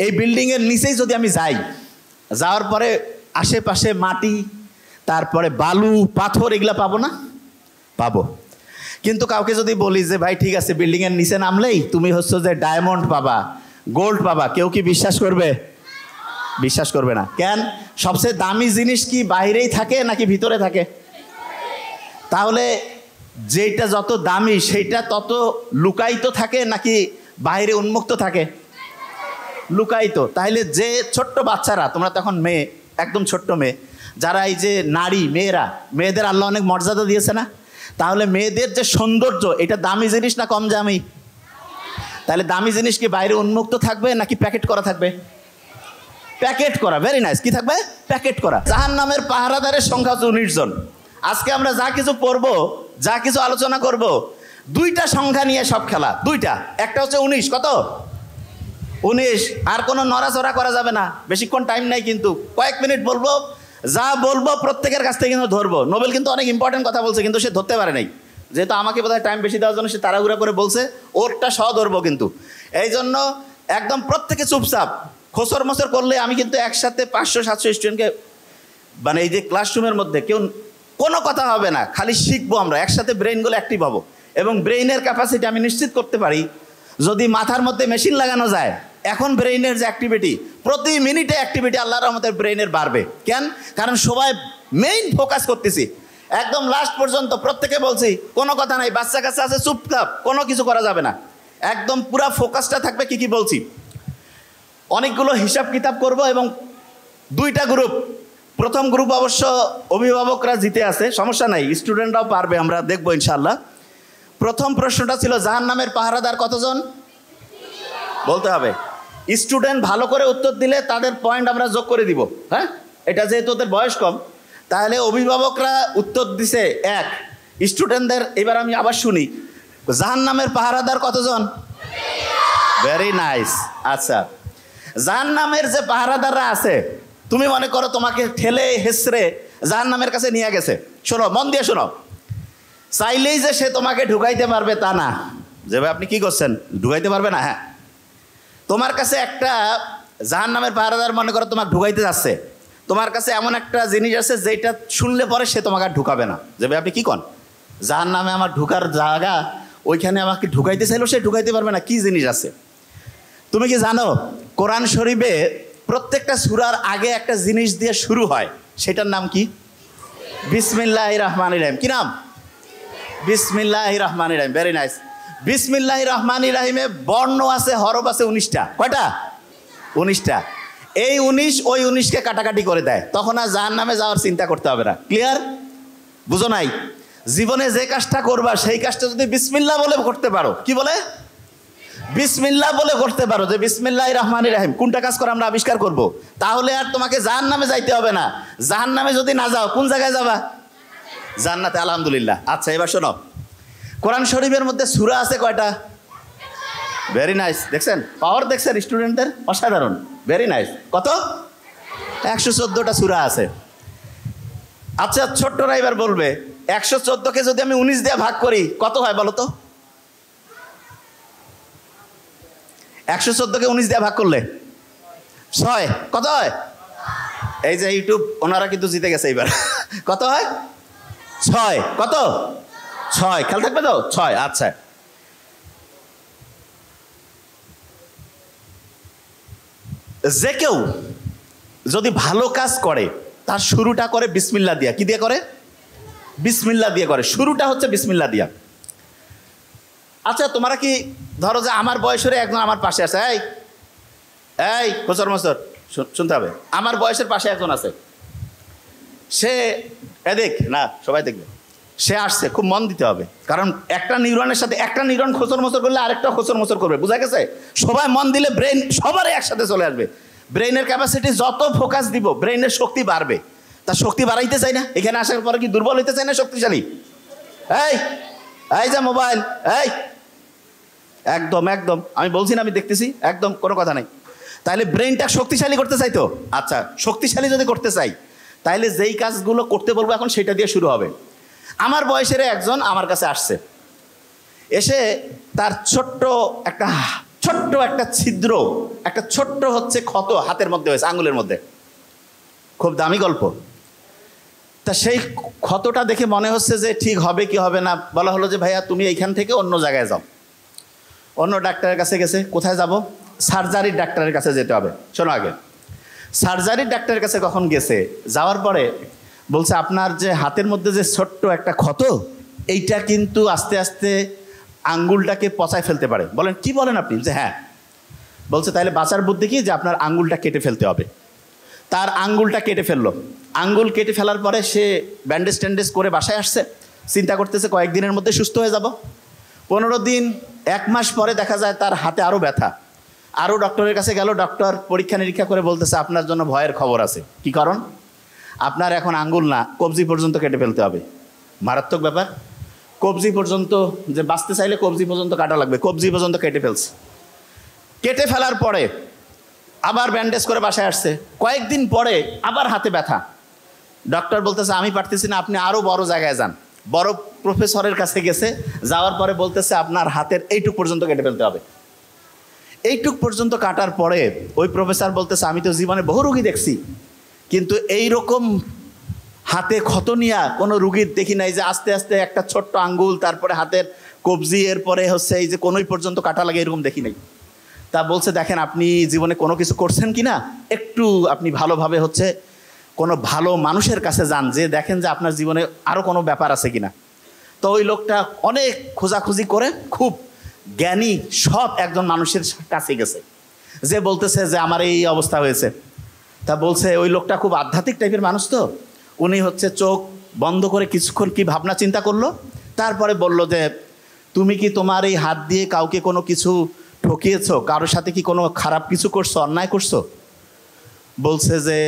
এই বিল্ডিংয়ের নিচেই যদি আমি যাই, যাওয়ার পরে আশেপাশে মাটি, তারপরে বালু, পাথর, এগুলা পাবো না? পাবো। কিন্তু কাউকে যদি বলি যে ভাই ঠিক আছে বিল্ডিংয়ের নিচে নামলেই তুমি হচ্ছে যে ডায়মন্ড পাবা, গোল্ড পাবা, কেউ কি বিশ্বাস করবে? বিশ্বাস করবে না। কেন? সবচেয়ে দামি জিনিস কি বাইরেই থাকে নাকি ভিতরে থাকে? তাহলে যেটা যত দামি সেইটা তত লুকায়িত থাকে নাকি বাইরে উন্মুক্ত থাকে? লুকায়িত। তাহলে যে ছোট্ট বাচ্চারা, তোমরা তখন মেয়ে, একদম ছোট্ট মেয়ে, যারা এই যে নারী, মেয়েদের আল্লাহ অনেক মর্যাদা দিয়েছে না? তাহলে মেয়েদের যে সৌন্দর্য, এটা দামি জিনিস না কম দামি? তাহলে দামি জিনিস কি বাইরে উন্মুক্ত থাকবে নাকি প্যাকেট করা থাকবে? প্যাকেট করা। Very nice. কি থাকবে? প্যাকেট করা। জাহান্নামের পাহারাদারের সংখ্যা হচ্ছে 19 জন। আজকে আমরা যা কিছু পড়বো, যা কিছু আলোচনা করব, দুইটা সংখ্যা নিয়ে সব খেলা। দুইটা, একটা হচ্ছে 19। কত? 19। আর কোনো নড়াচড়া করা যাবে না। বেশিক্ষণ টাইম নাই, কিন্তু কয়েক মিনিট বলবো, যা বলবো প্রত্যেকের কাছ থেকে কিন্তু ধরবো। নোবেল কিন্তু অনেক ইম্পর্টেন্ট কথা বলছে, কিন্তু সে ধরতে পারে নাই, যেহেতু আমাকে বোধহয় টাইম বেশি দেওয়ার জন্য সে তাড়াহুড়া করে বলছে। ওরটা সহ ধরবো কিন্তু। এই জন্য একদম প্রত্যেকে চুপচাপ। খোসর মোসর করলে আমি কিন্তু একসাথে 500-700 স্টুডেন্টকে, মানে এই যে ক্লাসরুমের মধ্যে কেউ কোনো কথা হবে না, খালি শিখবো আমরা একসাথে, ব্রেইনগুলো অ্যাক্টিভ হবো। এবং ব্রেইনের ক্যাপাসিটি আমি নিশ্চিত করতে পারি, যদি মাথার মধ্যে মেশিন লাগানো যায়, এখন ব্রেইনের যে অ্যাক্টিভিটি, প্রতি মিনিটে অ্যাক্টিভিটি আল্লাহর রহমতে ব্রেইনের বাড়বে। কেন? কারণ সবাই মেইন ফোকাস করতেছি একদম লাস্ট পর্যন্ত। প্রত্যেকে বলছি কোনো কথা নাই, বাচ্চা কাচ্চা আছে চুপচাপ, কোনো কিছু করা যাবে না, একদম পুরা ফোকাসটা থাকবে। কি বলছি, অনেকগুলো হিসাব কিতাব করব এবং দুইটা গ্রুপ। প্রথম গ্রুপ অবশ্য অভিভাবকরা জিতে আছে, সমস্যা নাই, স্টুডেন্টরাও পারবে, আমরা দেখবো ইনশাল্লাহ। প্রথম প্রশ্নটা ছিল জাহান্নামের পাহারাদার কতজন? বলতে হবে। স্টুডেন্ট ভালো করে উত্তর দিলে তাদের পয়েন্ট আমরা যোগ করে দিব। হ্যাঁ, এটা যেহেতু ওদের বয়স কম, তাহলে অভিভাবকরা উত্তর দিছে 1, স্টুডেন্টদের এবার আমি আবার শুনি, জাহান্নামের পাহারাদার কতজন? Very nice. আচ্ছা, জাহান্নামের যে পাহারাদাররা আছে, তুমি মনে করো তোমাকে ঠেলে হেসড়ে জাহান্নামের কাছে নিয়ে গেছে। শোনো, মন দিয়ে শোনো, চাইলেই যে সে তোমাকে ঢুকাইতে পারবে তা না। যে ভাই আপনি কি করছেন, ঢুকাইতে পারবে না? হ্যাঁ, তোমার কাছে একটা জাহান্নামের পাহারাদার মনে করো তোমাকে ঢুকাইতে যাচ্ছে, তোমার কাছে এমন একটা জিনিস আছে যেটা শুনলে পরে সে তোমাকে আর ঢুকাবে না। যে ভাই আপনি কি কন, জাহান্নামে আমার ঢুকার জায়গা, ওইখানে আমাকে ঢুকাইতে চাইলেও সে ঢুকাইতে পারবে না। কি জিনিস আছে তুমি কি জানো? কোরআন শরীফে প্রত্যেকটা সূরার আগে একটা জিনিস দিয়ে শুরু হয়, সেটার নাম কি? বিসমিল্লাহির রহমানির রহিম। কি নাম? বিসমিল্লাহির রহমানির রহিম। Very nice. বিসমিল্লাহির রহমানির রহিমে বর্ণ আছে, হরফ আছে 19টা। কয়টা? 19টা। এই 19 ওই 19কে কাটাকাটি করে দেয়, তখন আর জাহান্নামে যাওয়ার চিন্তা করতে হবে না। ক্লিয়ার? বুঝো নাই? জীবনে যে কাজটা করবা সেই কাজটা যদি বিসমিল্লাহ বলে করতে পারো, কি বলে? বিসমিল্লাহ বলে করতে পারো, যে বিসমিল্লাহির রহমানির রহিম, কোনটা কাজ করে আমরা আবিষ্কার করব, তাহলে আর তোমাকে জাহান্নামে যাইতে হবে না। জাহান্নামে যদি না যাও, কোন জায়গায় যাবা? জান্নাতে। আলহামদুলিল্লাহ। আচ্ছা, এবার শোনো, কোরআন শরীফের মধ্যে সূরা আছে কয়টা? Very nice. দেখছেন পাওয়ার? দেখছেন স্টুডেন্টদের? অসাধারণ। Very nice. কত? 114টা সূরা আছে। আচ্ছা, ছোট্টরা এবার বলবে 114কে যদি আমি 19 দিয়ে ভাগ করি কত হয় বলো তো? 114কে 19 দিয়ে ভাগ করলে 6। কত হয়? এই যে ইউটিউব ওনারা কিন্তু জিতে গেছে এবার। কত হয়? 6। কত? 6। খেয়াল থাকবে তো? 6। আচ্ছা, যে কেউ যদি ভালো কাজ করে তার শুরুটা করে বিসমিল্লাহ দিয়া। কি দিয়ে করে? বিসমিল্লাহ দিয়ে করে। শুরুটা হচ্ছে বিসমিল্লাহ দিয়া। আচ্ছা, তোমরা কি ধরো যে আমার বয়সের একজন আমার পাশে আছে, এই খোসর মসর শুনতে হবে, আমার বয়সের পাশে একজন আছে, সে এদিক না, সবাই দেখবে, সে আসছে, খুব মন দিতে হবে, কারণ একটা নিউরনের সাথে একটা নিউরন খোসর মসর করলে আরেকটা খোসর মসর করবে। বুঝা গেছে? সবাই মন দিলে ব্রেন সবারই একসাথে চলে আসবে। ব্রেইনের ক্যাপাসিটি যত ফোকাস দিব ব্রেইনের শক্তি বাড়বে। তার শক্তি বাড়াইতে চাই না? এখানে আসার পরে কি দুর্বল হইতে চাই না শক্তিশালী? এই যে মোবাইল, একদম একদম আমি বলছি না, আমি দেখতেছি, একদম কোনো কথা নাই। তাহলে ব্রেইনটা শক্তিশালী করতে চাই তো? আচ্ছা, শক্তিশালী যদি করতে চাই তাহলে যেই কাজগুলো করতে বলবো এখন সেটা দিয়ে শুরু হবে। আমার বয়সের একজন আমার কাছে আসছে, এসে তার ছোট্ট একটা ছোট্ট একটা ছিদ্র, একটা ছোট্ট হচ্ছে ক্ষত হাতের মধ্যে হয়েছে, আঙ্গুলের মধ্যে। খুব দামি গল্প। তা সেই ক্ষতটা দেখে মনে হচ্ছে যে ঠিক হবে কি হবে না। বলা হলো যে ভাইয়া তুমি এইখান থেকে অন্য জায়গায় যাও। অন্য ডাক্তারের কাছে গেছে। কোথায় যাব? সার্জারির ডাক্তারের কাছে যেতে হবে। শোনো আগে, সার্জারির ডাক্তারের কাছে কখন গেছে, যাওয়ার পরে বলছে আপনার যে হাতের মধ্যে যে ছোট্ট একটা ক্ষত, এইটা কিন্তু আস্তে আস্তে আঙ্গুলটাকে পচায় ফেলতে পারে। বলেন কি বলেন আপনি? যে হ্যাঁ। বলছে তাহলে বাঁচার বুদ্ধি কি, যে আপনার আঙ্গুলটা কেটে ফেলতে হবে। তার আঙ্গুলটা কেটে ফেললো। আঙ্গুল কেটে ফেলার পরে সে ব্যান্ডেজ ট্যান্ডেজ করে বাসায় আসছে, চিন্তা করতেছে কয়েকদিনের মধ্যে সুস্থ হয়ে যাব। 15 দিন 1 মাস পরে দেখা যায় তার হাতে আরও ব্যথা। আরও ডক্টরের কাছে গেল। ডক্টর পরীক্ষা নিরীক্ষা করে বলতেছে আপনার জন্য ভয়ের খবর আছে। কি কারণ? আপনার এখন আঙ্গুল না, কবজি পর্যন্ত কেটে ফেলতে হবে। মারাত্মক ব্যাপার। কবজি পর্যন্ত, যে বাঁচতে চাইলে কবজি পর্যন্ত কাটা লাগবে, কবজি পর্যন্ত কেটে ফেলছে। কেটে ফেলার পরে আবার ব্যান্ডেজ করে বাসায় আসছে। কয়েকদিন পরে আবার হাতে ব্যথা। ডক্টর বলতেছে আমি পারতেছি না, আপনি আরও বড় জায়গায় যান। বড় প্রফেসরের কাছে গেছে। যাওয়ার পরে বলতেছে আপনার হাতের এইটুক পর্যন্ত কেটে ফেলতে হবে। এইটুক পর্যন্ত কাটার পরে ওই প্রফেসর বলতেছে আমি তো জীবনে বহু রুগী দেখছি, কিন্তু এই রকম হাতে ক্ষত নিয়ে কোনো রুগীর দেখি নাই, যে আস্তে আস্তে একটা ছোট্ট আঙ্গুল, তারপরে হাতের কবজি, এরপরে হচ্ছে এই যে কোনোই পর্যন্ত কাটা লাগে, এরকম দেখি নাই। তা বলছে দেখেন আপনি জীবনে কোনো কিছু করছেন কি না, একটু আপনি ভালোভাবে হচ্ছে কোনো ভালো মানুষের কাছে যান, যে দেখেন যে আপনার জীবনে আরও কোনো ব্যাপার আছে কিনা। তো ওই লোকটা অনেক খোঁজাখুঁজি করে খুব জ্ঞানী সৎ একজন মানুষের কাছে গেছে, যে বলতেছে যে আমার এই অবস্থা হয়েছে। তা বলছে ওই লোকটা খুব আধ্যাত্মিক টাইপের মানুষ, তো উনি হচ্ছে চোখ বন্ধ করে কিছুক্ষণ কি ভাবনা চিন্তা করলো। তারপরে বলল যে তুমি কি তোমার এই হাত দিয়ে কাউকে কোনো কিছু ঠকিয়েছো, কারোর সাথে কি কোনো খারাপ কিছু করছো, অন্যায় করছো? বলছে যে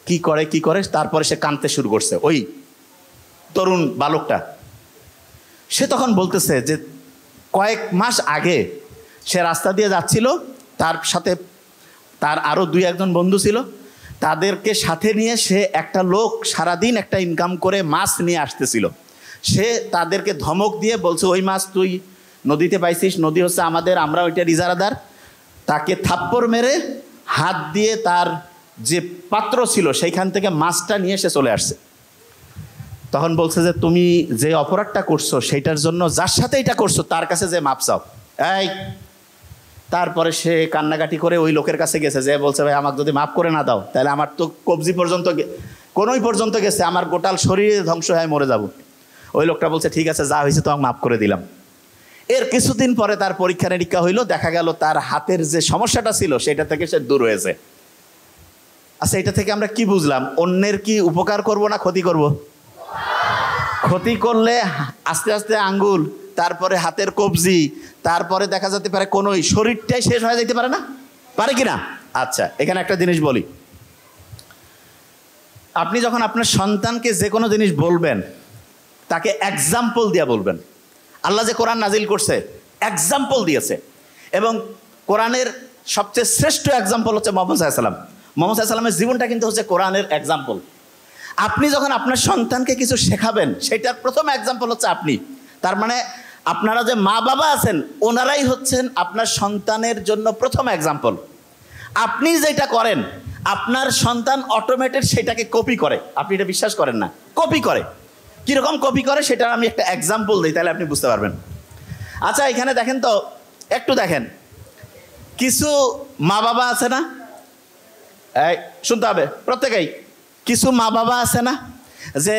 কি করে। তারপরে সে কাঁদতে শুরু করছে, ওই তরুণ বালকটা। সে তখন বলতেছে যে কয়েক মাস আগে সে রাস্তা দিয়ে যাচ্ছিল, তার সাথে তার আরও 2-1 বন্ধু ছিল। তাদেরকে সাথে নিয়ে সে একটা লোক সারাদিন একটা ইনকাম করে মাছ নিয়ে আসতেছিল। সে তাদেরকে ধমক দিয়ে বলছে ওই মাছ তুই নদীতে পাইছিস, নদী হচ্ছে আমাদের, আমরা ওইটার ইজারাদার। তাকে থাপ্পড় মেরে হাত দিয়ে তার যে পাত্র ছিল সেইখান থেকে মাছটা নিয়ে সে চলে আসছে। তখন বলছে যে তুমি যে অপরাধটা করছো সেইটার জন্য যার সাথে এটা করছো তার কাছে যে মাপ চাও। এই তারপরে সে কান্নাকাটি করে ওই লোকের কাছে গেছে, যে বলছে ভাই আমাকে যদি মাফ করে না দাও তাহলে আমার তো কবজি পর্যন্ত কোনোই পর্যন্ত গেছে, আমার গোটাল শরীরে ধ্বংস হয়ে মরে যাব। ওই লোকটা বলছে ঠিক আছে যা হয়েছে তোমাকে মাফ করে দিলাম। এর কিছুদিন পরে তার পরীক্ষা নিরীক্ষা হইলো, দেখা গেল তার হাতের যে সমস্যাটা ছিল সেটা থেকে সে দূর হয়েছে। আচ্ছা এটা থেকে আমরা কি বুঝলাম? অন্যের কি উপকার করব না ক্ষতি করব? ক্ষতি করলে আস্তে আস্তে আঙ্গুল, তারপরে হাতের কবজি, তারপরে দেখা যেতে পারে কোনো শরীরটাই শেষ হয়ে যেতে পারে না, পারে কি না? আচ্ছা এখানে একটা জিনিস বলি, আপনি যখন আপনার সন্তানকে যে কোনো জিনিস বলবেন তাকে এক্সাম্পল দিয়ে বলবেন। আল্লাহ যে কোরআন নাজিল করছে এক্সাম্পল দিয়েছে, এবং কোরআনের সবচেয়ে শ্রেষ্ঠ এক্সাম্পল হচ্ছে মুহাম্মদ সাল্লাল্লাহু আলাইহি ওয়াসাল্লাম। মুহাম্মদ সাল্লাল্লাহু আলাইহি ওয়াসাল্লামের জীবনটা কিন্তু হচ্ছে কোরআনের এক্সাম্পল। আপনি যখন আপনার সন্তানকে কিছু শেখাবেন সেটার প্রথম এক্সাম্পল হচ্ছে আপনি। তার মানে আপনারা যে মা বাবা আছেন ওনারাই হচ্ছেন আপনার সন্তানের জন্য প্রথম এক্সাম্পল। আপনি যেটা করেন আপনার সন্তান অটোমেটেড সেটাকে কপি করে। আপনি এটা বিশ্বাস করেন না, কপি করে। কীরকম কপি করে সেটা আমি একটা এক্সাম্পল দিই, তাহলে আপনি বুঝতে পারবেন। আচ্ছা এখানে দেখেন তো, একটু দেখেন, কিছু মা বাবা আছে না, এই শুনতে হবে প্রত্যেকেই, কিছু মা বাবা আছে না যে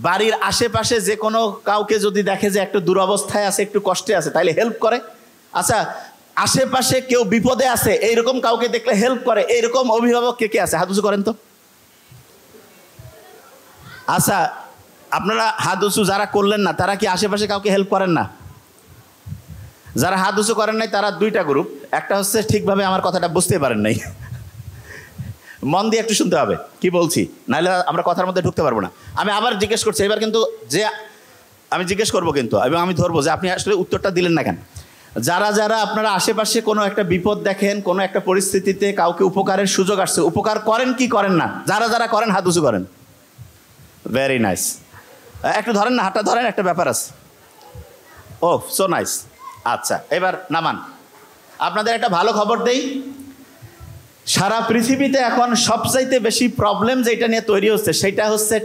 বাড়ির আশেপাশে যে কোনো কাউকে যদি দেখে যে একটু দুরবস্থায় আছে, একটু কষ্টে আছে, তাইলে হেল্প করে। আচ্ছা আশেপাশে কেউ বিপদে আছে এইরকম কাউকে দেখলে হেল্প করে, এইরকম অভিভাবক কে কে আছে? হাত উঁচু করেন তো। আচ্ছা আপনারা হাত উঁচু যারা করলেন না তারা কি আশেপাশে কাউকে হেল্প করেন না? যারা হাত উঁচু করেন নাই তারা 2টা গ্রুপ। একটা হচ্ছে ঠিকভাবে আমার কথাটা বুঝতে পারেন নাই, মন দিয়ে একটু শুনতে হবে কি বলছি, নাহলে আমরা কথার মধ্যে ঢুকতে পারবো না। আমি আবার জিজ্ঞেস করছি, এবার কিন্তু যে আমি জিজ্ঞেস করবো কিন্তু, এবং আমি ধরবো যে আপনি আসলে উত্তরটা দিলেন না কেন। যারা যারা আপনারা আশেপাশে কোনো একটা বিপদ দেখেন, কোনো একটা পরিস্থিতিতে কাউকে উপকারের সুযোগ আসছে, উপকার করেন কি করেন না? যারা যারা করেন হাত উঁচু করেন। Very nice. একটু ধরেন না, হাতটা ধরেন, একটা ব্যাপার আছে। ও সো নাইস। আচ্ছা, এবার নামান। আপনাদের একটা ভালো খবর দেই, সারা পৃথিবীতে এখন সবচাইতে বেশি প্রবলেম যেটা নিয়ে তৈরি হচ্ছে সেটা হচ্ছে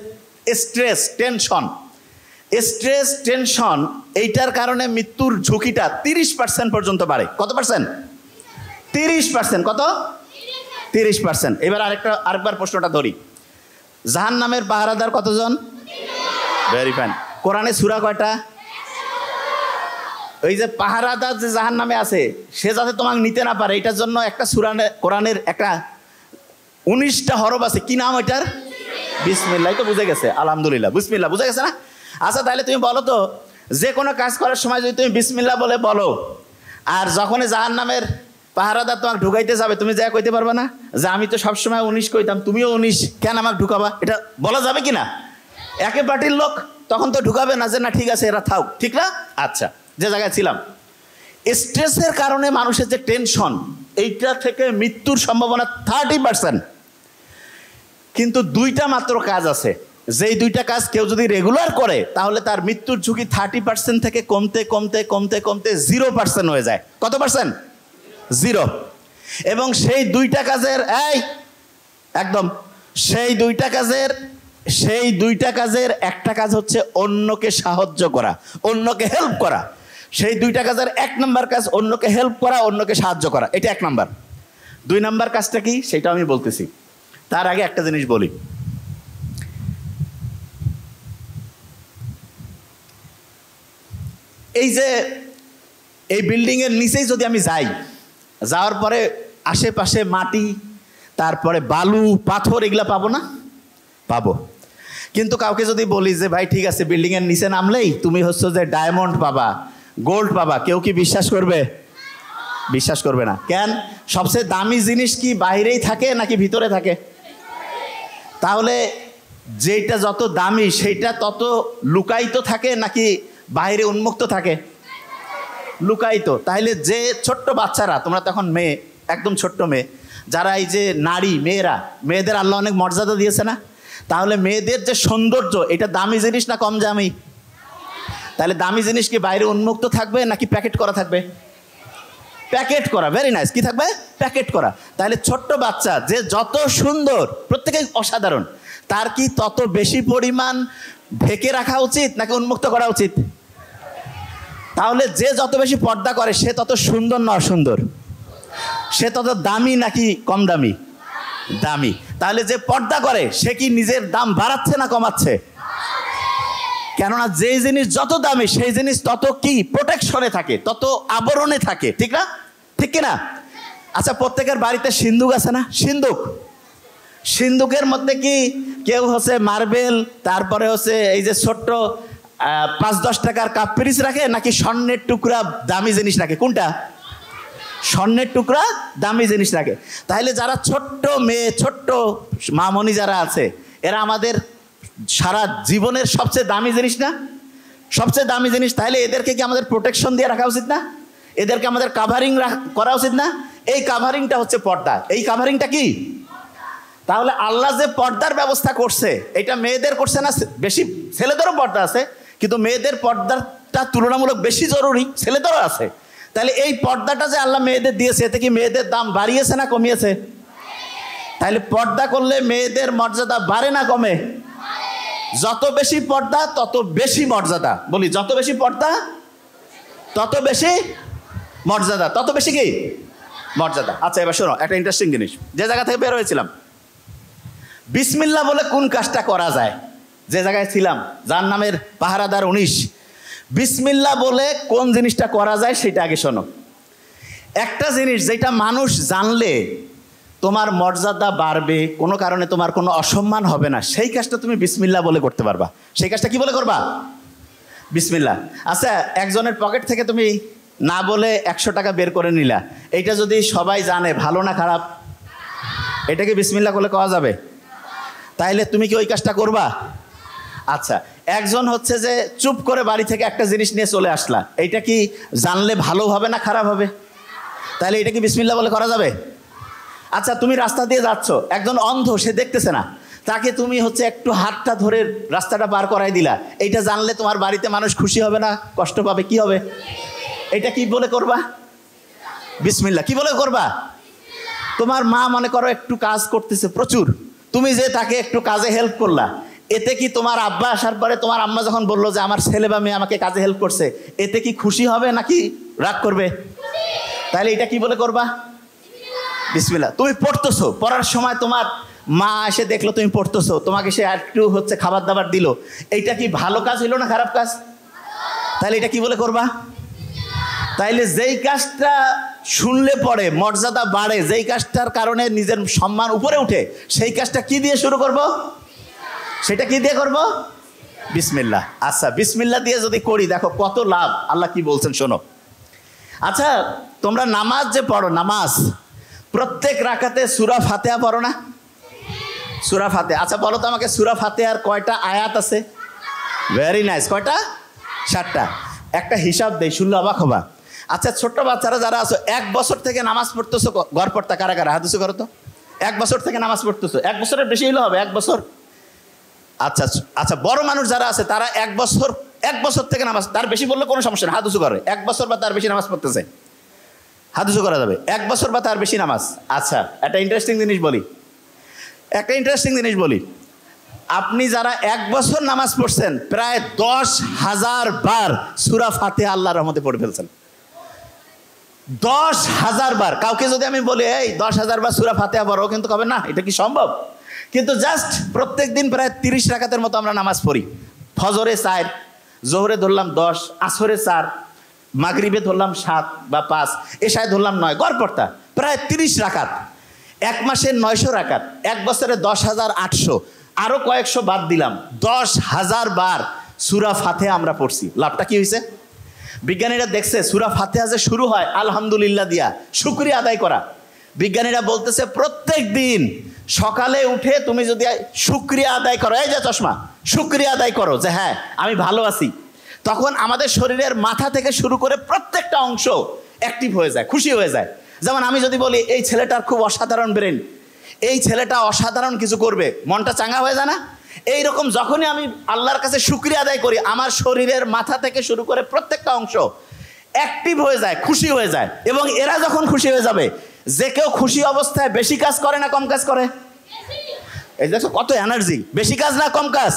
স্ট্রেস, টেনশন। স্ট্রেস, টেনশন, এইটার কারণে মৃত্যুর ঝুঁকিটা 30% পর্যন্ত বাড়ে। কত পার্সেন্ট? 30%। কত? 30%। এবার আরেকবার প্রশ্নটা ধরি, জাহান্নামের পাহারাদার কতজন? Very fine. কোরআনে সূরা কয়টা? ওই যে পাহারাদার যে জাহান্নামে আছে সে যাতে তোমাকে নিতে না পারে এটার জন্য একটা সূরা কোরআনের একটা 19টা হরফ আছে। কি নাম ওইটার? বিসমিল্লাহ। তো বুঝে গেছে, আলহামদুলিল্লাহ, বিসমিল্লাহ বুঝে গেছে না? আচ্ছা, তাহলে তুমি বলো তো, যে কোনো কাজ করার সময় যদি তুমি বিসমিল্লাহ বলে বলো, আর যখনই জাহান্নামের পাহারাদার তোমাকে ঢুকাইতে যাবে তুমি যা কইতে পারবে না যে আমি তো সবসময় 19 কইতাম, তুমিও 19, কেন আমাকে ঢুকাবা? এটা বলা যাবে কি না? একে পার্টির লোক তখন তো ঢুকাবে না যে না ঠিক আছে এরা থাক, ঠিক না? আচ্ছা, যে জায়গায় ছিলাম, স্ট্রেসের কারণে মানুষের যে টেনশন, এইটা থেকে মৃত্যুর সম্ভাবনা 30%। কিন্তু দুইটা মাত্র কাজ আছে, যেই দুইটা কাজ কেউ যদি রেগুলার করে তাহলে তার মৃত্যুর ঝুঁকি 30% থেকে কমতে কমতে কমতে কমতে 0% হয়ে যায়। কত পার্সেন্ট? 0। এবং সেই দুইটা কাজের সেই দুইটা কাজের একটা কাজ হচ্ছে অন্যকে সাহায্য করা, অন্যকে হেল্প করা। সেই দুইটা কাজের 1 নম্বর কাজ অন্যকে হেল্প করা, অন্যকে সাহায্য করা, এটা 1 নম্বর। 2 নম্বর কাজটা কি সেটা আমি বলতেছি, তার আগে একটা জিনিস বলি। এই যে এই বিল্ডিংয়ের নিচেই যদি আমি যাই, যাওয়ার পরে আশেপাশে মাটি, তারপরে বালু, পাথর, এগুলা পাবো না? পাবো। কিন্তু কাউকে যদি বলি যে ভাই ঠিক আছে বিল্ডিংয়ের নিচে নামলেই তুমি হচ্ছে যে ডায়মন্ড পাবা, গোল্ড পাবা, কেউ কি বিশ্বাস করবে? বিশ্বাস করবে না। কেন? সবচেয়ে দামি জিনিস কি বাইরেই থাকে নাকি ভিতরে থাকে? তাহলে যেটা যত দামি সেইটা তত লুকায়িত থাকে নাকি বাইরে উন্মুক্ত থাকে? লুকায়িত। তাহলে যে ছোট্ট বাচ্চারা, তোমরা তখন মেয়ে, একদম ছোট্ট মেয়ে, যারা এই যে নারী, মেয়েদের আল্লাহ অনেক মর্যাদা দিয়েছে না? তাহলে মেয়েদের যে সৌন্দর্য, এটা দামি জিনিস না কম দামি? তাহলে দামি জিনিস কি বাইরে উন্মুক্ত থাকবে নাকি প্যাকেট করা থাকবে? প্যাকেট করা। Very nice. কি থাকবে? প্যাকেট করা। তাহলে ছোট্ট বাচ্চা যে যত সুন্দর, প্রত্যেকেই অসাধারণ, তার কি তত বেশি পরিমাণ ঢেকে রাখা উচিত নাকি উন্মুক্ত করা উচিত? তাহলে যে যত বেশি পর্দা করে সে তত সুন্দর না অসুন্দর? সে তত দামি নাকি কম দামি? দামি। তাহলে যে পর্দা করে সে কি নিজের দাম বাড়াচ্ছে না কমাচ্ছে? কেননা যেই জিনিস যত দামি সেই জিনিস তত কি প্রোটেকশনে থাকে, তত আবরণে থাকে, ঠিক না? ঠিক কিনা? আচ্ছা, প্রত্যেকের বাড়িতে সিন্দুক আছে না? সিন্দুকের মধ্যে কি কেউ হচ্ছে মার্বেল, তারপরে হচ্ছে এই যে ছোট্ট 5-10 টাকার কাপ পিরিচ রাখে নাকি স্বর্ণের টুকরা দামি জিনিস রাখে? কোনটা? স্বর্ণের টুকরা দামি জিনিস রাখে। তাহলে যারা ছোট্ট মেয়ে, ছোট্ট মামনি যারা আছে, এরা আমাদের সারা জীবনের সবচেয়ে দামি জিনিস না? সবচেয়ে দামি জিনিস। তাহলে এদেরকে কি আমাদের প্রোটেকশন দিয়ে রাখা উচিত না? এদেরকে আমাদের কাভারিং করা উচিত না? এই কাভারিংটা হচ্ছে পর্দা। এই কাভারিংটা কি? তাহলে আল্লাহ যে পর্দার ব্যবস্থা করছে এটা মেয়েদের করছে না? বেশি ছেলেদেরও পর্দা আছে, কিন্তু মেয়েদের পর্দাটা তুলনামূলক বেশি জরুরি, ছেলেদেরও আছে। তাহলে এই পর্দাটা যে আল্লাহ মেয়েদের দিয়েছে, এতে কি মেয়েদের দাম বাড়িয়েছে না কমিয়েছে? তাহলে পর্দা করলে মেয়েদের মর্যাদা বাড়ে না কমে? যত বেশি পর্দা তত বেশি মর্যাদা। বলি, যত বেশি পর্দা তত বেশি মর্যাদা, তত বেশি কি মর্যাদা। আচ্ছা, এবার শোনো একটা ইন্টারেস্টিং জিনিস, যে জায়গা থেকে বের হয়েছিলাম। বিসমিল্লাহ বলে কোন কাজটা করা যায়? যে জায়গায় ছিলাম, জাহান্নামের পাহারাদার 19, বিসমিল্লাহ বলে কোন জিনিসটা করা যায় সেটা আগে শোনো। একটা জিনিস যেটা মানুষ জানলে তোমার মর্যাদা বাড়বে, কোনো কারণে তোমার কোনো অসম্মান হবে না, সেই কাজটা তুমি বিসমিল্লাহ বলে করতে পারবা। সেই কাজটা কি বলে করবা? বিসমিল্লাহ। আচ্ছা, একজনের পকেট থেকে তুমি না বলে 100 টাকা বের করে নিলা, এইটা যদি সবাই জানে, ভালো না খারাপ? এটাকে বিসমিল্লাহ বলে কওয়া যাবে? তাইলে তুমি কি ওই কাজটা করবা? আচ্ছা, একজন হচ্ছে যে চুপ করে বাড়ি থেকে একটা জিনিস নিয়ে চলে আসলা, এইটা কি জানলে ভালো হবে না খারাপ হবে? তাহলে এটা কি বিসমিল্লাহ বলে করা যাবে? আচ্ছা, তুমি রাস্তা দিয়ে যাচ্ছ, একজন অন্ধ, সে দেখতেছে না, তাকে তুমি হচ্ছে একটু হাতটা ধরে রাস্তাটা পার করাই দিলা, এইটা জানলে তোমার বাড়িতে মানুষ খুশি হবে না কষ্ট পাবে? কি হবে? এটা কি বলে করবা? বিসমিল্লাহ। কি বলে করবা? তোমার মা মনে করো একটু কাজ করতেছে প্রচুর, তুমি যে তাকে একটু কাজে হেল্প করলা, এতে কি তোমার আব্বা আসার পরে তোমার আম্মা যখন বললো যে আমার ছেলে বা মেয়ে আমাকে কাজে হেল্প করছে, এতে কি খুশি হবে নাকি রাগ করবে? তাহলে এটা কি বলে করবা? বিসমিল্লাহ। তুমি পড়তেছো, পড়ার সময় তোমার মা এসে দেখলো তুমি পড়তেছো, তোমাকে সে একটু খাবার দাবার দিল, এইটা কি ভালো কাজ হইলো না খারাপ কাজ? তাহলে এটা কি বলে করবা? তাইলে যেই কাজটা শুনলে পরে মর্যাদা বাড়ে, যেই কাজটার কারণে নিজের সম্মান উপরে উঠে, সেই কাজটা কি দিয়ে শুরু করব? সেটা কি দিয়ে করব? বিসমিল্লাহ। আচ্ছা, বিসমিল্লাহ দিয়ে যদি করি, দেখো কত লাভ। আল্লাহ কি বলছেন শোনো। আচ্ছা, তোমরা নামাজ যে পড়ো, নামাজ প্রত্যেক রাকাতে সূরা ফাতিহা পড়ো না? সূরা ফাতিহা। আচ্ছা বলো তো আমাকে, সূরা ফাতিহার কয়টা আয়াত আছে? Very nice. কয়টা? 7টা। একটা হিসাব দেই, শুনলে অবাক হবা। আচ্ছা, ছোট্ট বাচ্চারা যারা আছো, 1 বছর থেকে নামাজ পড়তেছো, ঘর পড়তা কারা কারা? হাত উঁচু করো তো। 1 বছর থেকে নামাজ পড়তেছো, 1 বছরের বেশি হলে হবে, 1 বছর। আচ্ছা আচ্ছা, বড় মানুষ যারা আছে তারা 1 বছর থেকে নামাজ, তার বেশি বললে কোনো সমস্যা নেই, হাত উঁচু করে। 1 বছর বা তার বেশি নামাজ পড়তেছে, হাত উঁচু করা যাবে। 1 বছর বা তার বেশি নামাজ। আচ্ছা, একটা ইন্টারেস্টিং জিনিস বলি, আপনি যারা 1 বছর নামাজ পড়ছেন, প্রায় 10,000 বার সূরা ফাতিহা আল্লাহর রহমতে পড়ে ফেলছেন। 10,000 বার। কাউকে যদি আমি বলি এই 10,000 বার সূরা ফাতিহা পড়ো, কিন্তু কবে না এটা কি সম্ভব? কিন্তু জাস্ট প্রত্যেক দিন প্রায় 30 রাকাতের মতো আমরা নামাজ পড়ি। ফজরে 4, জোহরে ধরলাম 10, আসরে 4, মাগরিবে ধরলাম 7 বা 5, এশায় ধরলাম 9, গড় পড়তা প্রায় 30 রাকাত। 1 মাসে 900 রাকাত, 1 বছরে 10,800, আরো কয়েকশো বাদ দিলাম, 10,000 বার সূরা ফাতিহা আমরা পড়ছি। লাভটা কি হয়েছে? বিজ্ঞানীরা দেখছে সূরা ফাতিহা যে শুরু হয় আলহামদুলিল্লাহ দিয়া, শুকরিয়া আদায় করা। বিজ্ঞানীরা বলতেছে প্রত্যেক দিন সকালে উঠে তুমি যদি শুকরিয়া আদায় করো, এই যে চশমা, শুকরিয়া আদায় করো যে হ্যাঁ আমি ভালো আছি, তখন আমাদের শরীরের মাথা থেকে শুরু করে প্রত্যেকটা অংশ অ্যাক্টিভ হয়ে যায়, খুশি হয়ে যায়। যেমন আমি যদি বলি এই ছেলেটার খুব অসাধারণ ব্রেন, এই ছেলেটা অসাধারণ কিছু করবে, মনটা চাঙ্গা হয়ে যায় না? এইরকম যখনই আমি আল্লাহর কাছে শুকরিয়া আদায় করি, আমার শরীরের মাথা থেকে শুরু করে প্রত্যেকটা অংশ অ্যাক্টিভ হয়ে যায়, খুশি হয়ে যায়। এবং এরা যখন খুশি হয়ে যাবে, যে কেউ খুশি অবস্থায় বেশি কাজ করে না কম কাজ করে? এই দেখো কত এনার্জি, বেশি কাজ না কম কাজ?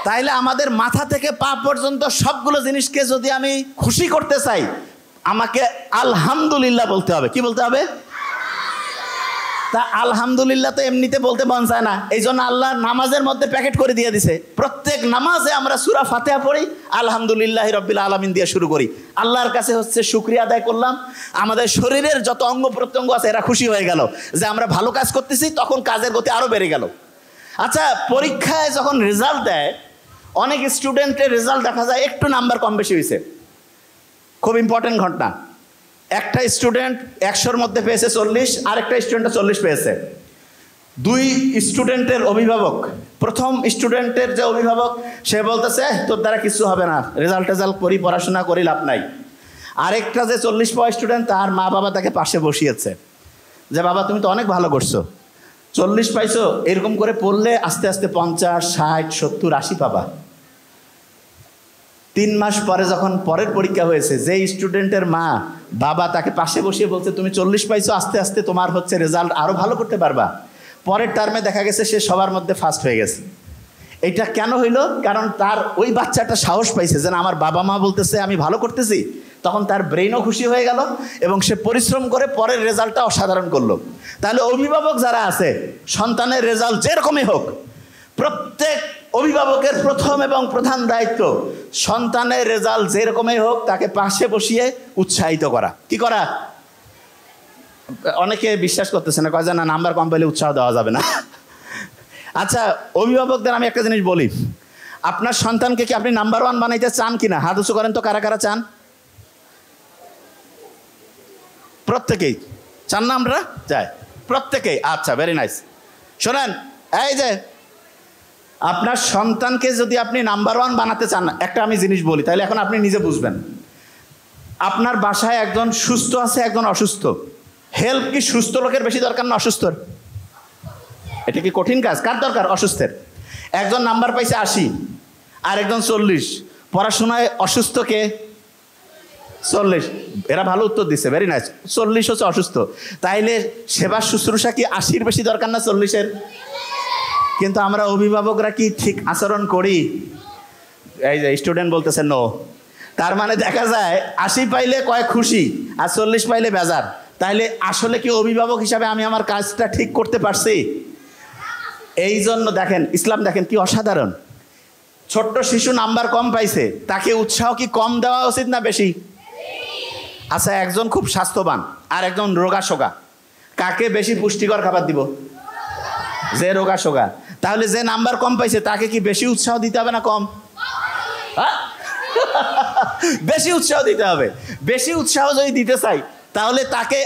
তাইলে আমাদের মাথা থেকে পা পর্যন্ত সবগুলো জিনিসকে যদি আমি খুশি করতে চাই, আমাকে আলহামদুলিল্লাহ বলতে হবে। কি বলতে হবে? তা আলহামদুলিল্লাহ তো এমনিতে বলতে মন চায় না, এই জন্য আল্লাহ নামাজের মধ্যে প্যাকেট করে দিয়ে দিছে। প্রত্যেক নামাজে আমরা সূরা ফাতিহা পড়ি, আলহামদুলিল্লাহ রাব্বিল আলামিন দিয়ে শুরু করি। আল্লাহর কাছে শুকরিয়া আদায় করলাম, আমাদের শরীরের যত অঙ্গ প্রত্যঙ্গ আছে এরা খুশি হয়ে গেল যে আমরা ভালো কাজ করতেছি, তখন কাজের গতি আরো বেড়ে গেল। আচ্ছা, পরীক্ষায় যখন রেজাল্ট দেয়, অনেক স্টুডেন্টের রেজাল্ট দেখা যায় একটু নাম্বার কম বেশি হয়েছে। খুব ইম্পর্টেন্ট ঘটনা, একটা স্টুডেন্ট 100-র মধ্যে পেয়েছে 40, আরেকটা স্টুডেন্ট 40 পেয়েছে। 2 স্টুডেন্টের অভিভাবক, প্রথম স্টুডেন্টের যে অভিভাবক সে বলতেছে তোর দ্বারা কিছু হবে না, রেজাল্ট করি, পড়াশোনা করি, লাভ নাই। আরেকটা যে 40 পাওয়া স্টুডেন্ট, তার মা বাবা তাকে পাশে বসিয়েছে যে বাবা তুমি তো অনেক ভালো করছো, 40 পাইছো, এরকম করে পড়লে আস্তে আস্তে 50, 60, 70, 80 পাবা। 3 মাস পরে যখন পরের পরীক্ষা হয়েছে, যে স্টুডেন্টের মা বাবা তাকে পাশে বসিয়ে বলছে তুমি 40 পাইছো, আস্তে আস্তে তোমার রেজাল্ট আরো ভালো করতে পারবা, পরের টার্মে দেখা গেছে সে সবার মধ্যে ফার্স্ট হয়ে গেছে। এটা কেন হইলো? কারণ তার ওই বাচ্চাটা সাহস পাইছে যে আমার বাবা মা বলতেছে আমি ভালো করতেছি, তখন তার ব্রেনও খুশি হয়ে গেল এবং সে পরিশ্রম করে পরের রেজাল্টটা অসাধারণ করলো। তাহলে অভিভাবক যারা আছে, সন্তানের রেজাল্ট যেরকমই হোক, প্রত্যেক অভিভাবকের প্রথম এবং প্রধান দায়িত্ব সন্তানের রেজাল্ট যেরকমই হোক তাকে পাশে বসিয়ে উৎসাহিত করা। কি করা? অনেকে বিশ্বাস করতেছে না, কয় যে না নাম্বার কম পেলে উৎসাহ দেওয়া যাবে না। আচ্ছা, অভিভাবকদের আমি একটা জিনিস বলি, আপনার সন্তানকে কি আপনি নাম্বার 1 বানাইতে চান কিনা? হাত উঁচু করেন তো, কারা কারা চান? প্রত্যেকেই চান না? আমরা চাই প্রত্যেকেই। আচ্ছা, ভেরি নাইস। শোনেন, এই যে আপনার সন্তানকে যদি আপনি নাম্বার 1 বানাতে চান, একটা আমি জিনিস বলি, তাহলে এখন আপনি নিজে বুঝবেন। আপনার বাসায় একজন সুস্থ আছে, একজন অসুস্থ, হেল্প কি সুস্থ লোকের বেশি দরকার না অসুস্থর? এটা কি কঠিন কাজ? কার দরকার? অসুস্থের। একজন নাম্বার পাইছে 80 আর একজন 40, পড়াশোনায় অসুস্থকে 40। এরা ভালো উত্তর দিচ্ছে, ভেরি নাইস। 40 হচ্ছে অসুস্থ। তাইলে সেবা শুশ্রূষা কি 80-র বেশি দরকার না 40-এর? কিন্তু আমরা অভিভাবকরা কি ঠিক আচরণ করি? এই যে স্টুডেন্ট বলতেছে নো। তার মানে দেখা যায় 80 পাইলে কয় খুশি, আর 40 পাইলে বেজার। তাইলে আসলে কি অভিভাবক হিসাবে আমি আমার কাজটা ঠিক করতে পারছি? এই জন্য দেখেন ইসলাম, দেখেন কি অসাধারণ। ছোট্ট শিশু নাম্বার কম পাইছে, তাকে উৎসাহ কি কম দেওয়া উচিত না বেশি? আচ্ছা, একজন খুব স্বাস্থ্যবান আর একজন রোগাশোকা, কাকে বেশি পুষ্টিকর খাবার দিব? যে রোগাশোকা। তাহলে যে নাম্বার কম পাইছে তাকে কি বেশি উৎসাহ দিতে হবে না কম? বেশি উৎসাহ দিতে হবে। বেশি উৎসাহ যদি দিতে চাই তাহলে তাকে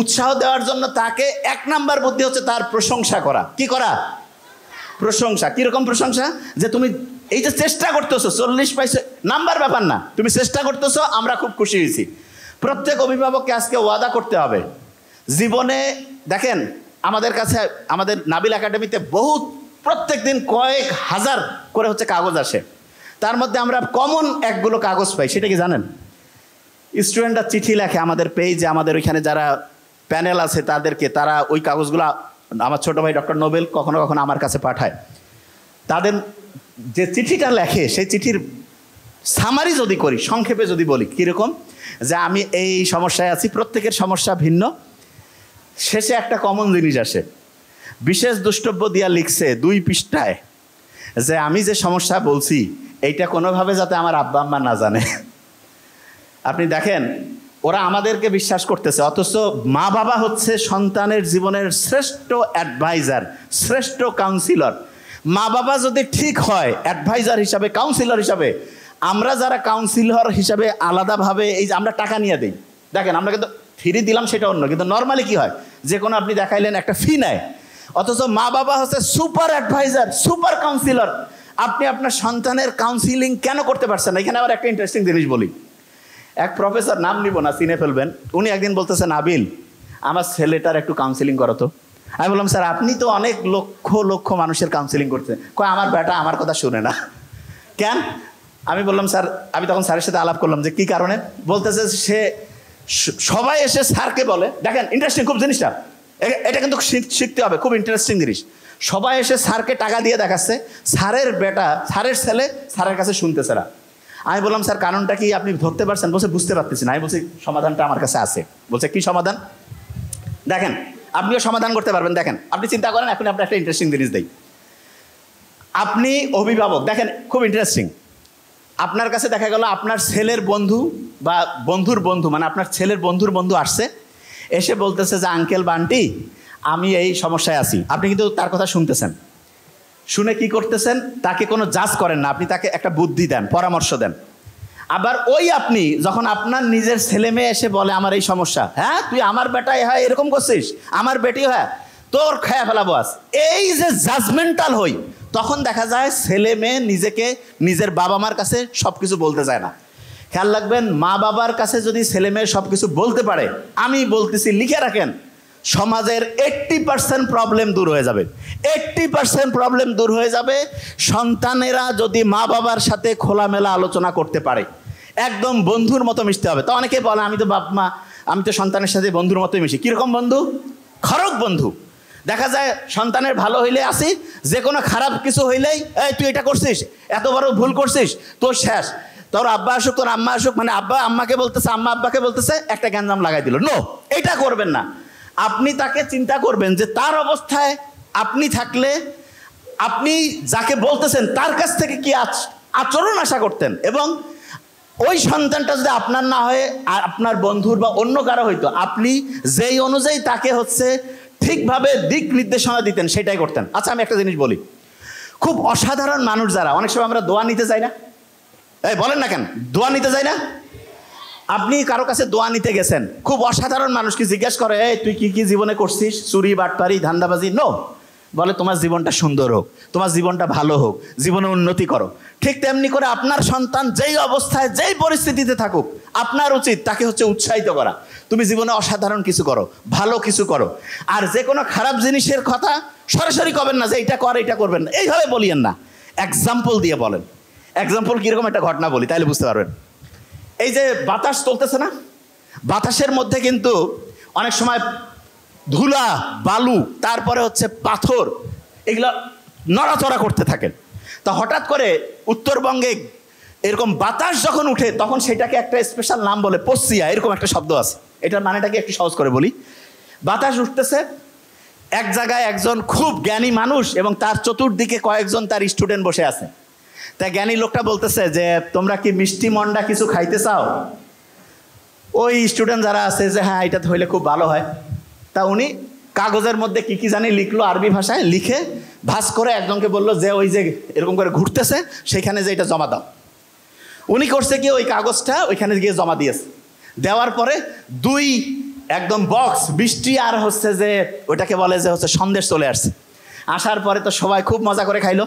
উৎসাহ দেওয়ার জন্য তাকে 1 নাম্বার বুদ্ধি হচ্ছে তার প্রশংসা করা। কি করা? প্রশংসা। কিরকম প্রশংসা? যে তুমি এই যে চেষ্টা করতেছো, 40 পাইছো নাম্বার ব্যাপার না, তুমি চেষ্টা করতেছো, আমরা খুব খুশি হয়েছি। প্রত্যেক অভিভাবককে আজকে ওয়াদা করতে হবে জীবনে। দেখেন আমাদের কাছে, আমাদের নাবিল একাডেমিতে বহুত প্রত্যেক দিন কয়েক হাজার করে হচ্ছে কাগজ আসে। তার মধ্যে আমরা কমন একগুলো কাগজ পাই, সেটা কি জানেন? স্টুডেন্টরা চিঠি লেখে আমাদের পেজে, আমাদের ওইখানে যারা প্যানেল আছে তাদেরকে, তারা ওই কাগজগুলো আমার ছোট ভাই ডক্টর নোবেল কখনো কখনো আমার কাছে পাঠায়। তাদের যে চিঠিটা লেখে সেই চিঠির সামারি যদি করি, সংক্ষেপে যদি বলি কীরকম, যে আমি এই সমস্যায় আছি, প্রত্যেকের সমস্যা ভিন্ন, শেষে একটা কমন জিনিস আসে। বিশেষ দ্রষ্টব্য দিয়া লিখছে 2 পৃষ্ঠায় যে আমি যে সমস্যা বলছি এইটা কোনোভাবে যাতে আমার আব্বা আম্মা না জানে। আপনি দেখেন ওরা আমাদেরকে বিশ্বাস করতেছে, অথচ মা বাবা হচ্ছে সন্তানের জীবনের শ্রেষ্ঠ অ্যাডভাইজার, শ্রেষ্ঠ কাউন্সিলর। মা বাবা যদি ঠিক হয় অ্যাডভাইজার হিসাবে, কাউন্সিলর হিসাবে, আমরা যারা কাউন্সিলর হিসাবে আলাদাভাবে এই যে আমরা টাকা নিয়ে দিই, দেখেন আমরা কিন্তু ফ্রি দিলাম সেটা অন্য, কিন্তু নর্মালি কি হয়, যে কোনো আপনি দেখাইলেন একটা ফি নেয়, অথচ মা বাবা হচ্ছে সুপার অ্যাডভাইজার, সুপার কাউন্সিলর। আপনি আপনার সন্তানের কাউন্সিলিং কেন করতে পারছেন না? এখানে আবার একটা ইন্টারেস্টিং জিনিস বলি। এক প্রফেসর, নাম নিব না, চিনে ফেলবেন, উনি একদিন বলতেছেন নাবিল আমার ছেলেটার একটু কাউন্সিলিং করো তো। আমি বললাম স্যার আপনি তো অনেক লক্ষ লক্ষ মানুষের কাউন্সিলিং করছেন। কয় আমার বেটা আমার কথা শুনে না। কেন? আমি বললাম স্যার, আমি তখন স্যারের সাথে আলাপ করলাম যে কি কারণে। বলতেছে সে সবাই এসে স্যারকে বলে, দেখেন ইন্টারেস্টিং খুব জিনিসটা, এটা কিন্তু শিখতে হবে, খুব ইন্টারেস্টিং জিনিস। সবাই এসে স্যারকে টাকা দিয়ে দেখাচ্ছে, স্যারের বেটা, স্যারের ছেলে স্যারের কাছে শুনতেছে না। আমি বললাম স্যার কারণটা কি আপনি ধরতে পারছেন? বলছে বুঝতে পারতেছি না। আমি বলছি সমাধানটা আমার কাছে আছে। বলছে কি সমাধান? দেখেন আপনিও সমাধান করতে পারবেন। দেখেন আপনি চিন্তা করেন, এখন আপনি একটা ইন্টারেস্টিং জিনিস দেই। আপনি অভিভাবক, দেখেন খুব ইন্টারেস্টিং। আপনার কাছে দেখা গেল আপনার ছেলের বন্ধু বা বন্ধুর বন্ধু, মানে আপনার ছেলের বন্ধুর বন্ধু আসছে, এসে বলতেছে যে আঙ্কেল বান্টি আমি এই সমস্যায় আছি। আপনি কিন্তু তার কথা শুনতেছেন, শুনে কি করতেছেন? তাকে কোনো জাজ করেন না, আপনি তাকে একটা বুদ্ধি দেন, পরামর্শ দেন। আবার ওই আপনি যখন আপনার নিজের ছেলে মেয়ে এসে বলে আমার এই সমস্যা, হ্যাঁ তুই আমার বেটাই হয় এরকম করছিস, আমার বেটি হয় তোর খায়া ফেলাবো আজ, এই যে জাজমেন্টাল হই, তখন দেখা যায় ছেলে মেয়ে নিজেকে নিজের বাবা মার কাছে সব কিছু বলতে যায় না। খেয়াল রাখবেন, মা বাবার কাছে যদি ছেলে মেয়ে সব কিছু বলতে পারে, আমি বলতেছি লিখে রাখেন, সমাজের 80% প্রবলেম দূর হয়ে যাবে। 80% প্রবলেম দূর হয়ে যাবে সন্তানেরা যদি মা বাবার সাথে খোলামেলা আলোচনা করতে পারে। একদম বন্ধুর মতো মিশতে হবে। তো অনেকে বলে আমি তো বাপ মা, আমি তো সন্তানের সাথে বন্ধুর মতোই মিশি। কীরকম বন্ধু? খরক বন্ধু। দেখা যায় সন্তানের ভালো হইলে আসি, যে কোনো খারাপ কিছু হইলেই এই তুই এটা করছিস, এত বড় ভুল করছিস, তোর শেষ, তোর আব্বা আসুক তোর আম্মা আসুক, মানে আব্বা আম্মাকে বলতেছে, আম্মা আব্বাকে বলতেছে, একটা গ্যাঞ্জাম লাগাই দিল। নো, এটা করবেন না। আপনি তাকে চিন্তা করবেন যে তার অবস্থায় আপনি থাকলে আপনি যাকে বলতেছেন তার কাছ থেকে কি আচরণ আশা করতেন, এবং ওই সন্তানটা যদি আপনার না হয়ে আপনার বন্ধুর বা অন্য কারো হইতো, আপনি যেই অনুযায়ী তাকে হচ্ছে ঠিকভাবে দিক নির্দেশনা দিতেন সেটাই করতেন। আচ্ছা আমি একটা জিনিস বলি, খুব অসাধারণ মানুষ যারা, অনেক সময় আমরা দোয়া নিতে যাই না, এই বলেন না কেন দোয়া নিতে যাই না? আপনি কারো কাছে দোয়া নিতে গেছেন, খুব অসাধারণ মানুষকে জিজ্ঞেস করে এই তুই কি কি জীবনে করছিস, চুরি বাটপারি ধান্দাবাজি? নো, বলে তোমার জীবনটা সুন্দর হোক, তোমার জীবনটা ভালো হোক, জীবনে উন্নতি করো। ঠিক তেমনি করে আপনার সন্তান যেই অবস্থায় যেই পরিস্থিতিতে থাকুক, আপনার উচিত তাকে হচ্ছে উৎসাহিত করা, তুমি জীবনে অসাধারণ কিছু করো, ভালো কিছু করো। আর যে কোনো খারাপ জিনিসের কথা সরাসরি করবেন না যে এটা কর এটা করবেন না, এইভাবে বলিয়েন না, এক্সাম্পল দিয়ে বলেন। এক্সাম্পল কীরকম? একটা ঘটনা বলি তাহলে বুঝতে পারবেন। এই যে বাতাস চলতেছে না, বাতাসের মধ্যে কিন্তু অনেক সময় ধুলা, বালু, তারপরে হচ্ছে পাথর, এগুলো নড়াচড়া করতে থাকেন। তা হঠাৎ করে উত্তরবঙ্গে এরকম বাতাস যখন উঠে তখন সেটাকে একটা স্পেশাল নাম বলে, পশ্চিয়া, এরকম একটা শব্দ আছে। এটার মানেটাকে একটু সহজ করে বলি। বাতাস উঠতেছে, এক জায়গায় একজন খুব জ্ঞানী মানুষ এবং তার চতুর্দিকে কয়েকজন তার স্টুডেন্ট বসে আছে। তাই জ্ঞানী লোকটা বলতেছে যে তোমরা কি মিষ্টি মন্ডা কিছু খাইতে চাও? ওই স্টুডেন্ট যারা আছে যে হ্যাঁ এটা হইলে খুব ভালো হয়। তা উনি কাগজের মধ্যে কি কি জানি লিখলো, আরবি ভাষায় লিখে ভাঁজ করে একজনকে বললো যে ওই যে এরকম করে ঘুরতেছে সেখানে যে এটা জমা দাও। উনি করছে কি, ওই কাগজটা ওইখানে গিয়ে জমা দিয়েছে। দেওয়ার পরে দুই একদম বক্স মিষ্টি আর হচ্ছে যে ওইটাকে বলে যে হচ্ছে সন্দেশ চলে আসছে। আসার পরে তো সবাই খুব মজা করে খাইলো।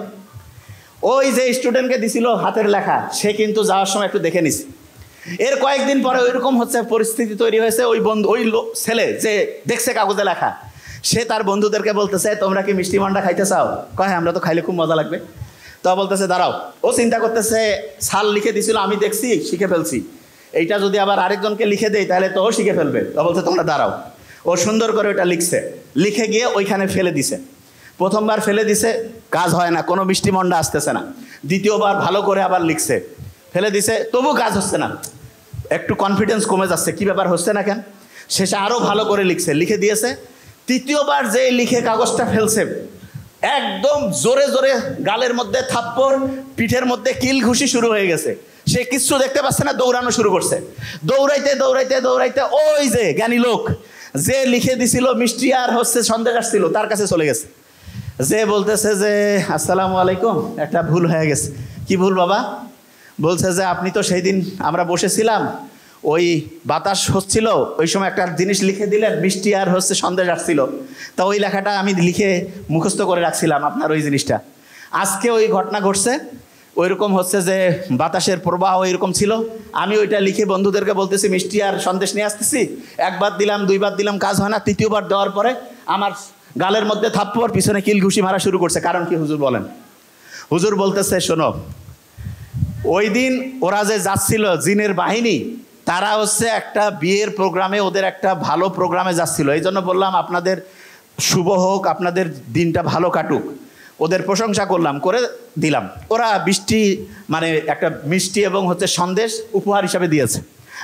ওই যে স্টুডেন্টকে দিছিল হাতের লেখা, সে কিন্তু যাওয়ার সময় একটু দেখে নিছে। এর কয়েকদিন পরে ওইরকম হচ্ছে পরিস্থিতি তৈরি হয়েছে। ওই বন্ধু, ওই ছেলে যে দেখছে কাগজে লেখা, সে তার বন্ধুদেরকে বলতেছে তোমরা কি মিষ্টি মন্ডা খাইতে চাও? কয় হ্যাঁ, আমরা তো খাইলে খুব মজা লাগবে। তো বলতেছে দাঁড়াও, ও চিন্তা করতেছে সাল লিখে দিছিল, আমি দেখছি শিখে ফেলছি, এইটা যদি আবার আরেকজনকে লিখে দেয় তাহলে তো ও শিখে ফেলবে। তো বলছে তোমরা দাঁড়াও। ও সুন্দর করে ওটা লিখছে, লিখে গিয়ে ওইখানে ফেলে দিছে। প্রথমবার ফেলে দিছে, কাজ হয় না, কোনো মিষ্টি মন্ডা আসতেছে না। দ্বিতীয়বার ভালো করে আবার লিখছে, ফেলে দিছে, তবু কাজ হচ্ছে না। একটু কনফিডেন্স কমে যাচ্ছে, কি ব্যাপার হচ্ছে না কেন? শেষে আরও ভালো করে লিখছে, লিখে দিয়েছে। তৃতীয়বার যে লিখে কাগজটা ফেলছে, একদম জোরে জোরে গালের মধ্যে থাপ্পড়, পিঠের মধ্যে কিল ঘুষি শুরু হয়ে গেছে। সে কিচ্ছু দেখতে পাচ্ছে না, দৌড়ানো শুরু করছে। দৌড়াইতে দৌড়াইতে দৌড়াইতে ওই যে জ্ঞানী লোক যে লিখে দিছিল মিষ্টি আর হচ্ছে সন্দেশ আসছিল তার কাছে চলে গেছে। যে বলতেছে যে আসসালামু আলাইকুম, একটা ভুল হয়ে গেছে। কি ভুল বাবা? বলছে যে আপনি তো সেই দিন আমরা বসেছিলাম, ওই বাতাস হচ্ছিল, ওই সময় একটা জিনিস লিখে দিলেন মিষ্টি আর হচ্ছে সন্দেশ আসছিল। তা ওই লেখাটা আমি লিখে মুখস্থ করে রাখছিলাম আপনার ওই জিনিসটা। আজকে ওই ঘটনা ঘটছে, ওইরকম হচ্ছে যে বাতাসের প্রবাহ এরকম ছিল, আমি ওইটা লিখে বন্ধুদেরকে বলতেছি মিষ্টি আর সন্দেশ নিয়ে আসতেছি। একবার দিলাম, দুইবার দিলাম, কাজ হয় না। তৃতীয়বার দেওয়ার পরে আমার গালের মধ্যে থাপ্পড়, পিছনে কিল ঘুষি মারা শুরু করছে। কারণ কি হুজুর বলেন? হুজুর বলতেছে শোনো, ওই দিন ওরা যে যাচ্ছিল জিনের বাহিনী, তারা হচ্ছে একটা বিয়ের প্রোগ্রামে, ওদের একটা ভালো প্রোগ্রামে যাচ্ছিল। এই জন্য বললাম আপনাদের শুভ হোক, আপনাদের দিনটা ভালো কাটুক। ওদের প্রশংসা করলাম, করে দিলাম। ওরা বৃষ্টি মানে একটা মিষ্টি এবং হচ্ছে সন্দেশ উপহার হিসাবে দিয়েছে।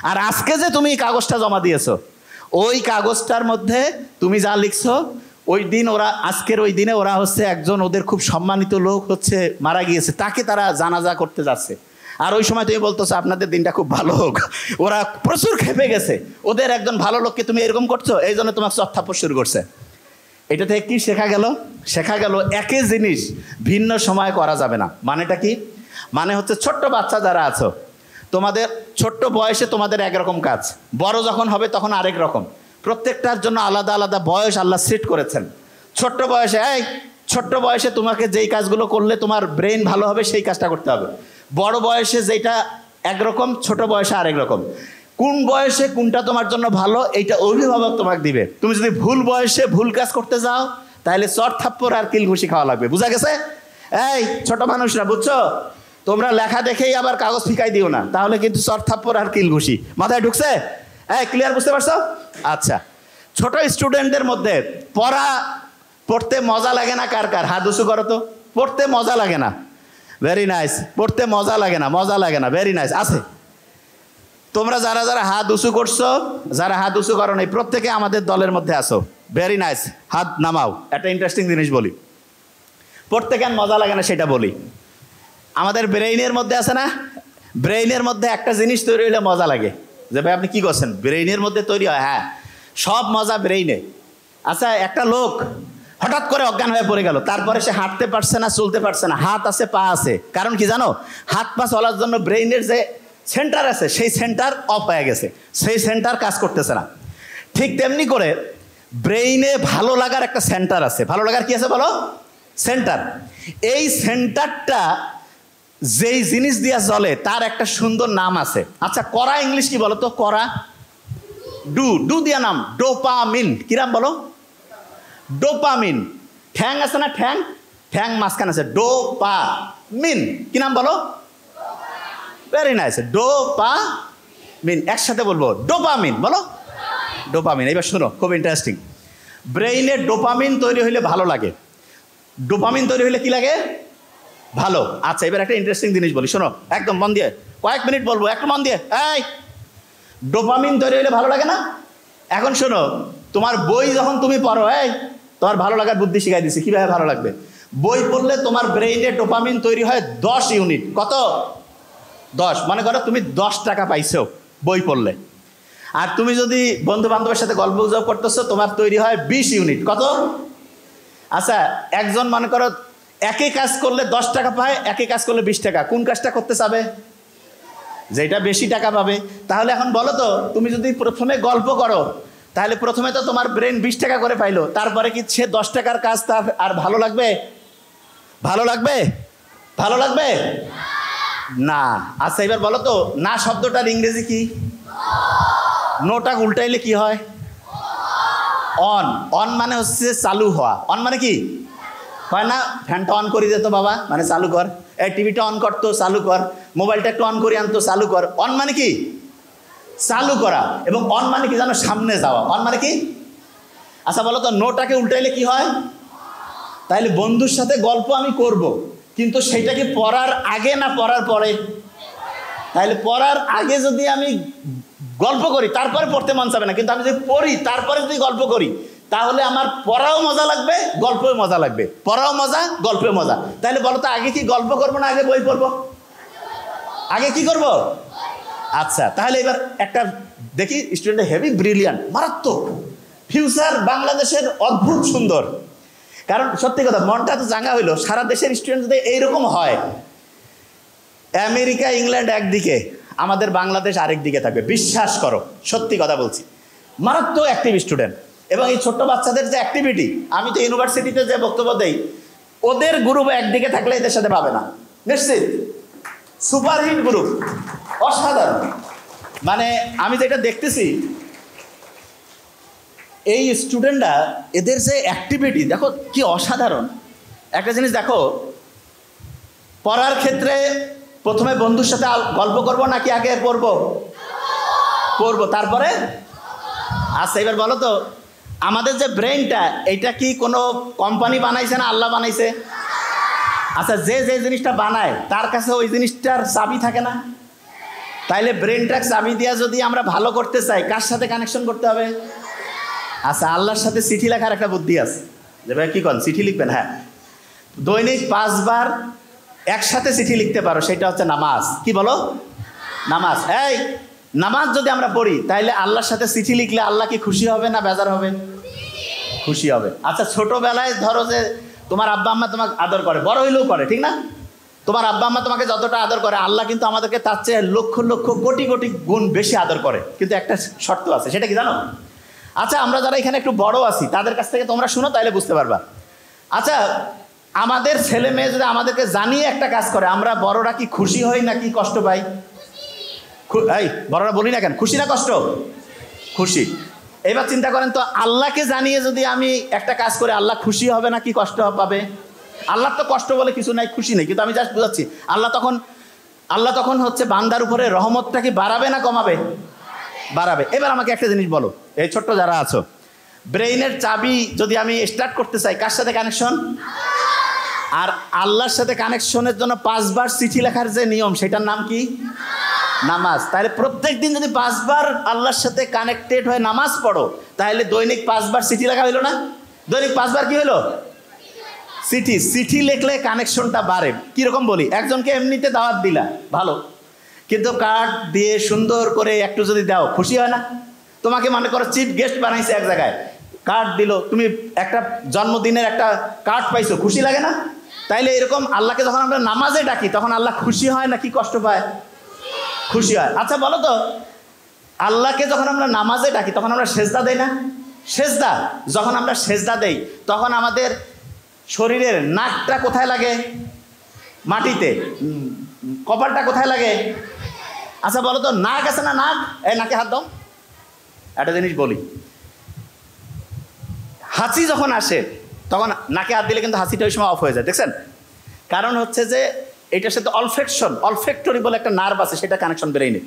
আর আজকে যে তুমি কাগজটা জমা দিয়েছো, ওই কাগজটার মধ্যে তুমি যা লিখছো, ওই দিন ওরা, আজকের ওই দিনে ওরা হচ্ছে একজন ওদের খুব সম্মানিত লোক হচ্ছে মারা গিয়েছে, তাকে তারা জানাজা করতে যাচ্ছে। আর ওই সময় তুমি বলতেছো আপনাদের দিনটা খুব ভালো হোক। ওরা প্রচুর খেপে গেছে, ওদের একজন ভালো লোককে তুমি এরকম করছো, এই জন্য তোমাকে চত্থাপ্পড় শুরু করছে। এটা থেকে কি শেখা গেল? শেখা গেল একই জিনিস ভিন্ন সময় করা যাবে না। মানেটা কি? মানে হচ্ছে ছোট্ট বাচ্চা যারা আছো, তোমাদের ছোট্ট বয়সে তোমাদের একরকম কাজ, বড় যখন হবে তখন আরেক রকম। প্রত্যেকটার জন্য আলাদা আলাদা বয়স আল্লাহ সেট করেছেন। ছোট্ট বয়সে ছোট্ট বয়সে তোমাকে যেই কাজগুলো করলে তোমার ব্রেন ভালো হবে সেই কাজটা করতে হবে। বড় বয়সে যেটা একরকম, ছোট বয়সে আরেক রকম। কোন বয়সে কোনটা তোমার জন্য ভালো, এইটা অভিভাবক তোমাকে দিবে। তুমি যদি ভুল বয়সে ভুল কাজ করতে যাও, তাহলে চট থাপ্পড় আর কিল ঘুষি খাওয়া লাগবে। বুঝা গেছে? এই ছোট মানুষরা, বুঝছো? তোমরা লেখা দেখেই আবার কাগজ ফিকাই দিও না, তাহলে কিন্তু চট থাপ্পড় আর কিল ঘুষি। মাথায় ঢুকছে? ক্লিয়ার? বুঝতে পারছো? আচ্ছা, ছোট স্টুডেন্টদের মধ্যে পড়তে মজা লাগে না কার কার? হাত উঁচু করো তো। পড়তে মজা লাগে না? Very nice. পড়তে মজা লাগে না? মজা লাগে না? Very nice. আছে তোমরা যারা যারা হাত উঁচু করছো, যারা হাত উঁচু করো নাই, প্রত্যেকে আমাদের দলের মধ্যে আসো। ভেরি নাইস, হাত নামাও। একটা ইন্টারেস্টিং জিনিস বলি, পড়তে কেন মজা লাগে না সেটা বলি। আমাদের ব্রেইনের মধ্যে আছে না, ব্রেইনের মধ্যে একটা জিনিস তৈরি হলে মজা লাগে। যে ভাই আপনি কি করছেন? ব্রেইনের মধ্যে তৈরি হয়। হ্যাঁ, সব মজা ব্রেইনে। আচ্ছা, একটা লোক হঠাৎ করে অজ্ঞান হয়ে পড়ে গেল, তারপরে সে হাঁটতে পারছে না, চলতে পারছে না, হাত আছে পা আছে। কারণ কি জানো? হাত পা চলার জন্য ব্রেইনের যে সেন্টার আছে সেই সেন্টার অফ হয়ে গেছে, সেই সেন্টার কাজ করতেছে না। ঠিক তেমনি করে ব্রেইনে ভালো লাগার একটা সেন্টার আছে। ভালো লাগার কি আছে বলো? সেন্টার। এই সেন্টারটা যেই জিনিস দিয়া চলে তার একটা সুন্দর নাম আছে। আচ্ছা, করা ইংলিশ কি বলো তো? করা, ডু দিয়া নাম ডোপামিন। কিরাম বলো? ডোপামিন। ঠ্যাং আছে না, ঠ্যাং, ঠ্যাং মাঝখানে আছে, ডোপামিন। কি নাম বলো? Very nice, dopamine. মিন, একসাথে বলবো ডোপামিন, বলো ডোপামিন। এবার শোনো, খুব ইন্টারেস্টিং। ব্রেইনে ডোপামিন তৈরি হইলে ভালো লাগে, ডোপামিন তৈরি হইলে কি লাগে? ভালো। আচ্ছা, এবার একটা ইন্টারেস্টিং জিনিস বলি, শোনো একদম মন দিয়ে, কয়েক মিনিট বলবো, একটু মন দিয়ে। এই, ডোপামিন তৈরি হইলে ভালো লাগে না? এখন শোনো, তোমার বই যখন তুমি পড়ো, এই তোমার ভালো লাগার বুদ্ধি শিখাই দিছি, কীভাবে ভালো লাগবে। বই পড়লে তোমার ব্রেইনে ডোপামিন তৈরি হয় 10 ইউনিট। কত? 10। মনে করো তুমি 10 টাকা পাইছো বই পড়লে, আর তুমি যদি বন্ধু বান্ধবের সাথে গল্প গুজব করতেছো, তোমার তৈরি হয় 20 ইউনিট। কত? আচ্ছা, একজন মনে করো একই কাজ করলে 10 টাকা পায়, একই কাজ করলে 20 টাকা, কোন কাজটা করতে চাবে? যেটা বেশি টাকা পাবে। তাহলে এখন বলো তো, তুমি যদি প্রথমে গল্প করো, তাহলে প্রথমে তো তোমার ব্রেন 20 টাকা করে পাইলো, তারপরে কি সে 10 টাকার কাজ তার আর ভালো লাগবে? ভালো লাগবে? ভালো লাগবে না। আচ্ছা, এবার বলো তো, না শব্দটার ইংরেজি কি? নোটা উল্টাইলে কি হয়? অন। অন মানে হচ্ছে চালু হওয়া। অন মানে কি হয় না? ফ্যানটা অন করে দিত বাবা, মানে চালু কর। এই টিভিটা অন করতো, চালু কর। মোবাইলটা একটু অন করে আনতো, চালু কর। অন মানে কি? চালু করা। এবং অন মানে কি জানো? সামনে যাওয়া। অন মানে কি? আচ্ছা বলো তো, নোটাকে উল্টাইলে কি হয়? তাইলে বন্ধুর সাথে গল্প আমি করব, কিন্তু সেটা কি পড়ার আগে না পড়ার পরে? তাইলে পড়ার আগে যদি আমি গল্প করি, তারপরে পড়তে মন চাবে না, কিন্তু আমি যদি পড়ি তারপরে যদি গল্প করি, তাহলে আমার পড়াও মজা লাগবে, গল্পও মজা লাগবে। পড়াও মজা, গল্পেও মজা। তাহলে বলো তো, আগে কি গল্প করবো না আগে বই পড়বো? আগে কি করব? আচ্ছা, তাহলে এবার একটা দেখি, স্টুডেন্ট হেভি ব্রিলিয়ান্ট, মারাত্মক ফিউচার বাংলাদেশের অদ্ভুত সুন্দর। কারণ সত্যি কথা, মনটা তো চাঙ্গা হইলো। সারা দেশের স্টুডেন্ট যদি এইরকম হয়, আমেরিকা ইংল্যান্ড একদিকে, আমাদের বাংলাদেশ আরেক দিকে থাকবে, বিশ্বাস করো, সত্যি কথা বলছি। মারাত্মক অ্যাক্টিভ স্টুডেন্ট। এবং এই ছোট্ট বাচ্চাদের যে অ্যাক্টিভিটি, আমি তো ইউনিভার্সিটিতে যে বক্তব্য দেই, ওদের গ্রুপ একদিকে থাকলে এদের সাথে পাবে না, নিশ্চিত। সুপারহিট গ্রুপ, অসাধারণ। মানে আমি যেটা দেখতেছি, এই স্টুডেন্টরা, এদের যে অ্যাক্টিভিটি দেখো কি অসাধারণ। একটা জিনিস দেখো, পড়ার ক্ষেত্রে প্রথমে বন্ধুর সাথে গল্প করব নাকি আগে পড়বো? পড়বো, তারপরে। আচ্ছা, এবার বলো তো, আমাদের যে ব্রেনটা, এটা কি কোনো কোম্পানি বানাইছে না আল্লাহ বানাইছে? আচ্ছা, যে যে জিনিসটা বানায় তার কাছে ওই জিনিসটার চাবি থাকে না? তাইলে ব্রেনটাকে চাবি দিয়া যদি আমরা ভালো করতে চাই, কার সাথে কানেকশন করতে হবে? আচ্ছা, আল্লাহর সাথে চিঠি লেখার একটা বুদ্ধি আছে। যে ভাই কি করেন, চিঠি লিখবেন? হ্যাঁ, দৈনিক 5 বার একসাথে চিঠি লিখতে পারো, সেটা হচ্ছে নামাজ। কি বলো? নামাজ। এই নামাজ যদি আমরা পড়ি, তাইলে আল্লাহর সাথে চিঠি লিখলে আল্লাহ কি খুশি হবে না বেজার হবে? খুশি হবে। আচ্ছা, ছোটবেলায় ধরো যে তোমার আব্বা আম্মা তোমাকে আদর করে, বড় হইলেও করে, ঠিক না? তোমার আব্বা আম্মা তোমাকে যতটা আদর করে, আল্লাহ কিন্তু আমাদেরকে তার চেয়ে লক্ষ লক্ষ কোটি কোটি গুণ বেশি আদর করে। কিন্তু একটা শর্ত আছে, সেটা কি জানো? আচ্ছা, আমরা যারা এখানে একটু বড় আছি, তাদের কাছ থেকে তোমরা শুনো, তাইলে বুঝতে পারবা। আচ্ছা, আমাদের ছেলে মেয়ে যদি আমাদেরকে জানিয়ে একটা কাজ করে, আমরা বড়রা কি খুশি হই নাকি কষ্ট পাই? এই বড়রা বলি না কেন, খুশি না কষ্ট? খুশি। এবার চিন্তা করেন তো, আল্লাহকে জানিয়ে যদি আমি একটা কাজ করে, আল্লাহ খুশি হবে নাকি কষ্ট পাবে? আল্লাহর তো কষ্ট বলে কিছু নাই, খুশি নেই। কিন্তু আমি জাস্ট বুঝাচ্ছি, আল্লাহ তখন হচ্ছে বান্দার উপরে রহমতটা কি বাড়াবে না কমাবে? বাড়াবে। এবার আমাকে একটা জিনিস বলো, এই ছোট্ট যারা আছো, ব্রেইনের চাবি যদি আমি স্টার্ট করতে চাই, কার সাথে কানেকশন? আর আল্লাহর সাথে কানেকশনের জন্য 5 বার চিঠি লেখার যে নিয়ম, সেটার নাম কি? নামাজ। তাহলে প্রত্যেক দিন যদি 5 বার আল্লাহর সাথে কানেক্টেড হয়ে নামাজ পড়ো, তাহলে দৈনিক 5 বার চিঠি লেখা হইলো না? দৈনিক 5 বার কি হলো? চিঠি লিখলে কানেকশনটা বাড়ে। কিরকম বলি, একজনকে এমনিতে দাওয়াত দিলা, ভালো, কিন্তু কার্ড দিয়ে সুন্দর করে একটু যদি দাও, খুশি হয় না? তোমাকে মনে করো চিফ গেস্ট বানাইছে এক জায়গায়, কার্ড দিল, তুমি একটা জন্মদিনের একটা কার্ড পাইছো, খুশি লাগে না? তাইলে এরকম আল্লাহকে যখন আমরা নামাজে ডাকি, তখন আল্লাহ খুশি হয় নাকি কষ্ট পায়? খুশি হয়। আচ্ছা বলো তো, আল্লাহকে যখন আমরা নামাজে ডাকি, তখন আমরা সেজদা দেই না? সেজদা, যখন আমরা সেজদা দেই, তখন আমাদের শরীরের নাকটা কোথায় লাগে? মাটিতে। কপালটা কোথায় লাগে? আচ্ছা বলো তো, নাক আছে না? নাক, এই নাকে হাত দাও। একটা জিনিস বলি, হাসি যখন আসে, তখন নাকে হাত দিলে কিন্তু হাসিটা ওই সময় অফ হয়ে যায়, দেখছেন? কারণ হচ্ছে যে এটার সাথে অলফেকটরি বলে একটা নার্ভ আছে, সেটা কানেকশন ব্রেইনে।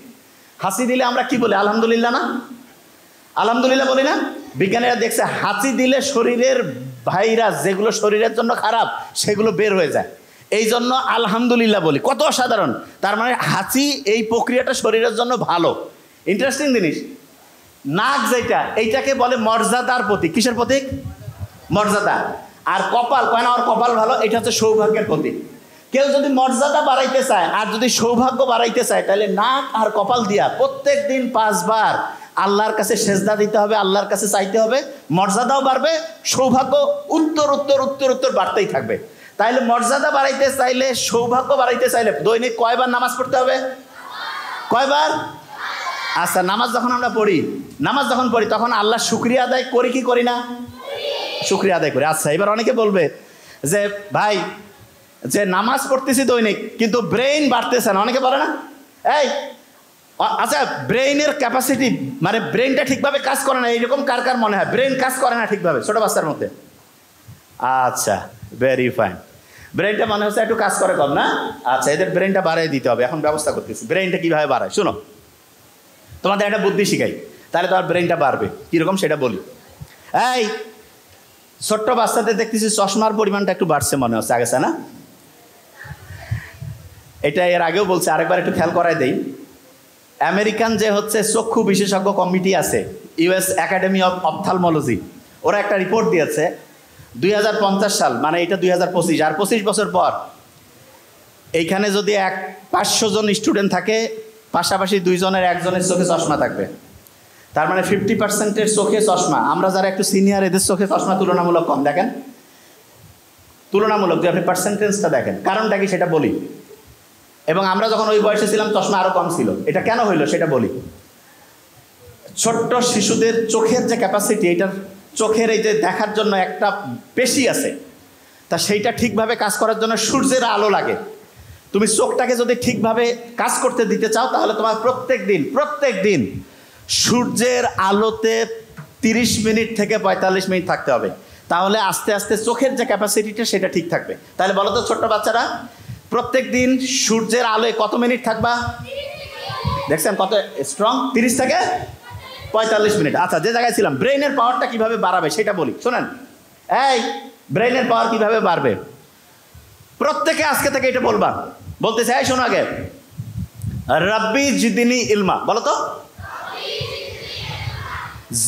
হাসি দিলে আমরা কি বলি? আলহামদুলিল্লাহ না? আলহামদুলিল্লাহ বলি না? বিজ্ঞানীরা দেখছে হাসি দিলে শরীরের ভাইরাস যেগুলো শরীরের জন্য খারাপ সেগুলো বের হয়ে যায়, এই জন্য আলহামদুলিল্লাহ বলি। কত অসাধারণ! তার মানে হাসি এই প্রক্রিয়াটা শরীরের জন্য ভালো। ইন্টারেস্টিং জিনিস। নাক যেটা, এইটাকে বলে মর্যাদার প্রতীক। কিসের প্রতীক? মর্যাদা। আর কপাল, কয় না ওর কপাল ভালো, এটা হচ্ছে সৌভাগ্যের প্রতীক। কেউ যদি মর্যাদা বাড়াইতে চায় আর যদি সৌভাগ্য বাড়াইতে চায়, তাহলে নাক আর কপাল দিয়া প্রত্যেক দিন 5 বার আল্লাহর কাছে সেজদা দিতে হবে, আল্লাহর কাছে চাইতে হবে, মর্যাদাও বাড়বে, সৌভাগ্য উত্তর উত্তর উত্তর উত্তর বাড়তেই থাকবে। তাইলে মর্যাদা বাড়াইতে চাইলে, সৌভাগ্য বাড়াইতে চাইলে দৈনিক কয়বার নামাজ পড়তে হবে? কয়বার? আচ্ছা, নামাজ যখন আমরা পড়ি, নামাজ যখন পড়ি তখন আল্লাহ শুকরিয়া আদায় করি কি করি না? শুকরিয়া আদায় করি। আচ্ছা, এবার অনেকে বলবে যে ভাই, যে নামাজ পড়তেছি দৈনিক কিন্তু ব্রেইন বাড়তেছে না, অনেকে বলে না? এই আচ্ছা, ব্রেইনের ক্যাপাসিটি মানে ব্রেইনটা ঠিকভাবে কাজ করে না, এইরকম কার কার মনে হয় ব্রেইন কাজ করে না ঠিকভাবে ছোট বাচ্চার মধ্যে? আচ্ছা, ভেরি ফাইন। ব্রেইনটা মনে হচ্ছে একটু কাজ করে কম না? আচ্ছা, এদের ব্রেইনটা বাড়াই দিতে হবে, এখন ব্যবস্থা করতেছি। ব্রেইনটা কীভাবে বাড়ায় শুনো, তোমাদের একটা বুদ্ধি শিখাই, তাহলে তোমার ব্রেইনটা বাড়বে। কীরকম সেটা বলি। এই ছোট্ট বাচ্চাদের দেখতেছি চশমার পরিমাণটা একটু বাড়ছে মনে হচ্ছে, আগেছে না? এটা এর আগেও বলছে, আরেকবার একটু খেয়াল করাই দেই। আমেরিকান যে হচ্ছে চক্ষু বিশেষজ্ঞ কমিটি আছে, ইউএস একাডেমি অফ অপথ্যালমোলজি, ওরা একটা রিপোর্ট দিয়েছে 2050 সাল, মানে এটা 2025, আর 25 বছর পর এইখানে যদি 500 জন স্টুডেন্ট থাকে, পাশাপাশি 2 জনের 1 জনের চোখে চশমা থাকবে। তার মানে 50%-এর চোখে চশমা। আমরা যারা একটু সিনিয়র, এদের চোখে চশমা তুলনামূলক কম। দেখেন তুলনামূলক, যে আপনি পার্সেন্টেজটা দেখেন, কারণটা কি সেটা বলি। এবং আমরা যখন ওই বয়সে ছিলাম চশমা আরও কম ছিল। এটা কেন হইলো সেটা বলি। ছোট্ট শিশুদের চোখের যে ক্যাপাসিটি, এটার চোখের এই যে দেখার জন্য একটা পেশি আছে, তা সেইটা ঠিকভাবে কাজ করার জন্য সূর্যের আলো লাগে। তুমি চোখটাকে যদি ঠিকভাবে কাজ করতে দিতে চাও, তাহলে তোমার প্রত্যেক দিন সূর্যের আলোতে 30 মিনিট থেকে 45 মিনিট থাকতে হবে। তাহলে আস্তে আস্তে চোখের যে ক্যাপাসিটিটা সেটা ঠিক থাকবে। তাহলে বলো তো ছোট্ট বাচ্চারা, প্রত্যেক দিন সূর্যের আলোয় কত মিনিট থাকবা? দেখছেন কত স্ট্রং? 30 থেকে 45 মিনিট। আচ্ছা, যে জায়গায় ছিলাম, ব্রেইনের পাওয়ারটা কিভাবে বাড়াবে সেটা বলি, শোনেন। এই ব্রেইনের পাওয়ার কিভাবে বাড়বে, প্রত্যেকে আজকে থেকে এটা বলবা। বলতে চাই, শোনো আগে, রাব্বি জিদনি ইলমা। বলো তো,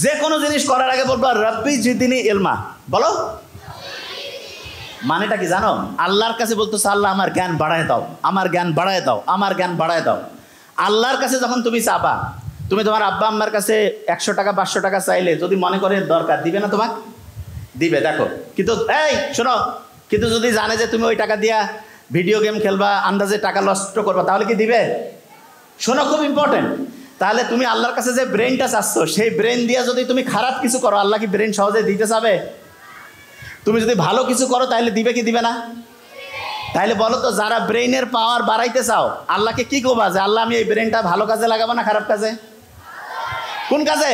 যে কোনো জিনিস করার আগে বলবা রাব্বি জিদনি ইলমা। বলো, মানেটা কি জানো? আল্লাহর কাছে বলতেছো, আল্লাহ আমার জ্ঞান বাড়ায় দাও, আমার জ্ঞান বাড়ায় দাও, আমার জ্ঞান বাড়ায় দাও। আল্লাহর কাছে যখন তুমি চাবা, তুমি তোমার আব্বা আম্মার কাছে 100 টাকা 500 টাকা চাইলে যদি মনে করে দরকার, দিবে না? তোমাকে দিবে। দেখো, কিন্তু এই শোনো, কিন্তু যদি জানে যে তুমি ওই টাকা দিয়া ভিডিও গেম খেলবা, আন্দাজে টাকা নষ্ট করবা, তাহলে কি দিবে? শোনো, খুব ইম্পর্টেন্ট। তাহলে তুমি আল্লাহর কাছে যে ব্রেনটা চাচ্ছ, সেই ব্রেন দিয়া যদি তুমি খারাপ কিছু করো, আল্লাহ কি ব্রেন সহজে দিতে চাবে? তুমি যদি ভালো কিছু করো তাহলে দিবে কি দিবে না? তাহলে বলো তো, যারা ব্রেইনের পাওয়ার বাড়াইতে চাও, আল্লাহকে কি করবা যে আল্লাহ আমি এই ব্রেনটা ভালো কাজে লাগাবো না খারাপ কাজে? কোন কাজে?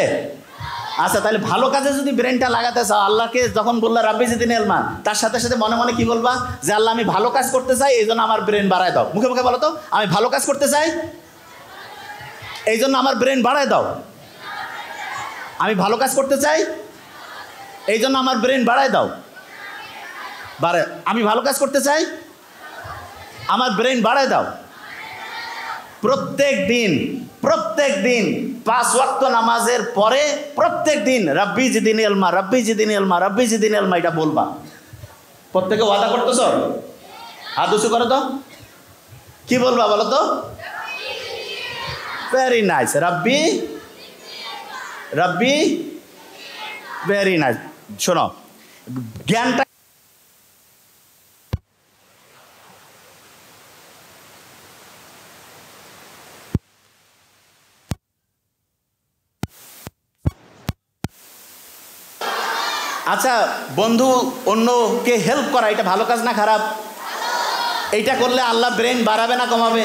আচ্ছা, তাহলে ভালো কাজে যদি ব্রেনটা লাগাতে চাও, আল্লাহকে যখন বললা রাব্বি জিদনি ইলমা, তার সাথে সাথে মনে মনে কি বলবা? যে আল্লাহ আমি ভালো কাজ করতে চাই, এই জন্য আমার ব্রেন বাড়ায় দাও। মুখে মুখে বলো তো, আমি ভালো কাজ করতে চাই, এই জন্য আমার ব্রেন বাড়ায় দাও। আমি ভালো কাজ করতে চাই, এই জন্য আমার ব্রেন বাড়ায় দাও। আমি ভালো কাজ করতে চাই, আমার ব্রেন বাড়ায় দাও। প্রত্যেক দিন 5 ওয়াক্ত নামাজের পরে প্রত্যেক দিন রাব্বি জিদনি ইলমা, রাব্বি জিদনি ইলমা, রাব্বি জিদনি ইলমা, এটা বলবা। প্রত্যেকে ওয়াদা করতেছ? হাত উঁচু করো তো, কি বলবা বলো তো? ভেরি নাইস, রাব্বি রাব্বি, ভেরি নাইস। শোনো, জ্ঞানটা আচ্ছা, বন্ধু অন্যকে হেল্প করা, এটা ভালো কাজ না খারাপ? এইটা করলে আল্লাহ ব্রেন বাড়াবে না কমাবে?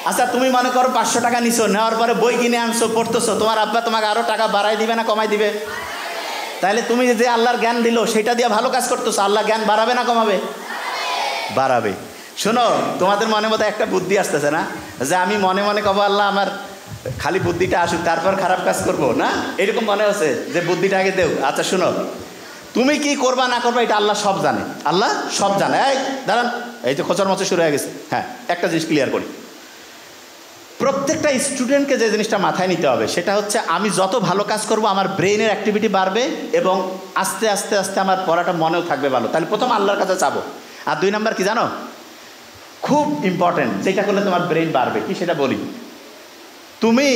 আচ্ছা, তুমি মনে করো 500 টাকা নিছো, নেওয়ার পরে বই কিনে আনছো, পড়তেছো, তোমার আব্বা তোমাকে আরো টাকা বাড়াই দিবে না কমাই দিবে? তাহলে তুমি যে আল্লাহর জ্ঞান দিল সেটা দিয়ে ভালো কাজ করতেছো, আল্লাহ জ্ঞান বাড়াবে না কমাবে? বাড়াবে। শোনো, তোমাদের মনে মতো একটা বুদ্ধি আসতেছে না, যে আমি মনে মনে কব আল্লাহ আমার খালি বুদ্ধিটা আসুক তারপর খারাপ কাজ করব না, এরকম মনে হচ্ছে যে বুদ্ধিটা আগে দেও। আচ্ছা শুনো, তুমি কি করবা না করবা এটা আল্লাহ সব জানে, আল্লাহ সব জানে। এই দাঁড়ান, এই যে খোঁচার মতো শুরু হয়ে গেছে। হ্যাঁ, একটা জিনিস ক্লিয়ার করি, প্রত্যেকটা স্টুডেন্টকে যে জিনিসটা মাথায় নিতে হবে সেটা হচ্ছে আমি যত ভালো কাজ করব আমার ব্রেইনের অ্যাক্টিভিটি বাড়বে এবং আস্তে আস্তে আস্তে আমার পড়াটা মনেও থাকবে ভালো। তাহলে প্রথম আল্লাহর কাছে চাবো। আর 2 নাম্বার কি জানো, খুব ইম্পর্টেন্ট, যেটা করলে তোমার ব্রেইন বাড়বে কি সেটা বলি। তুমি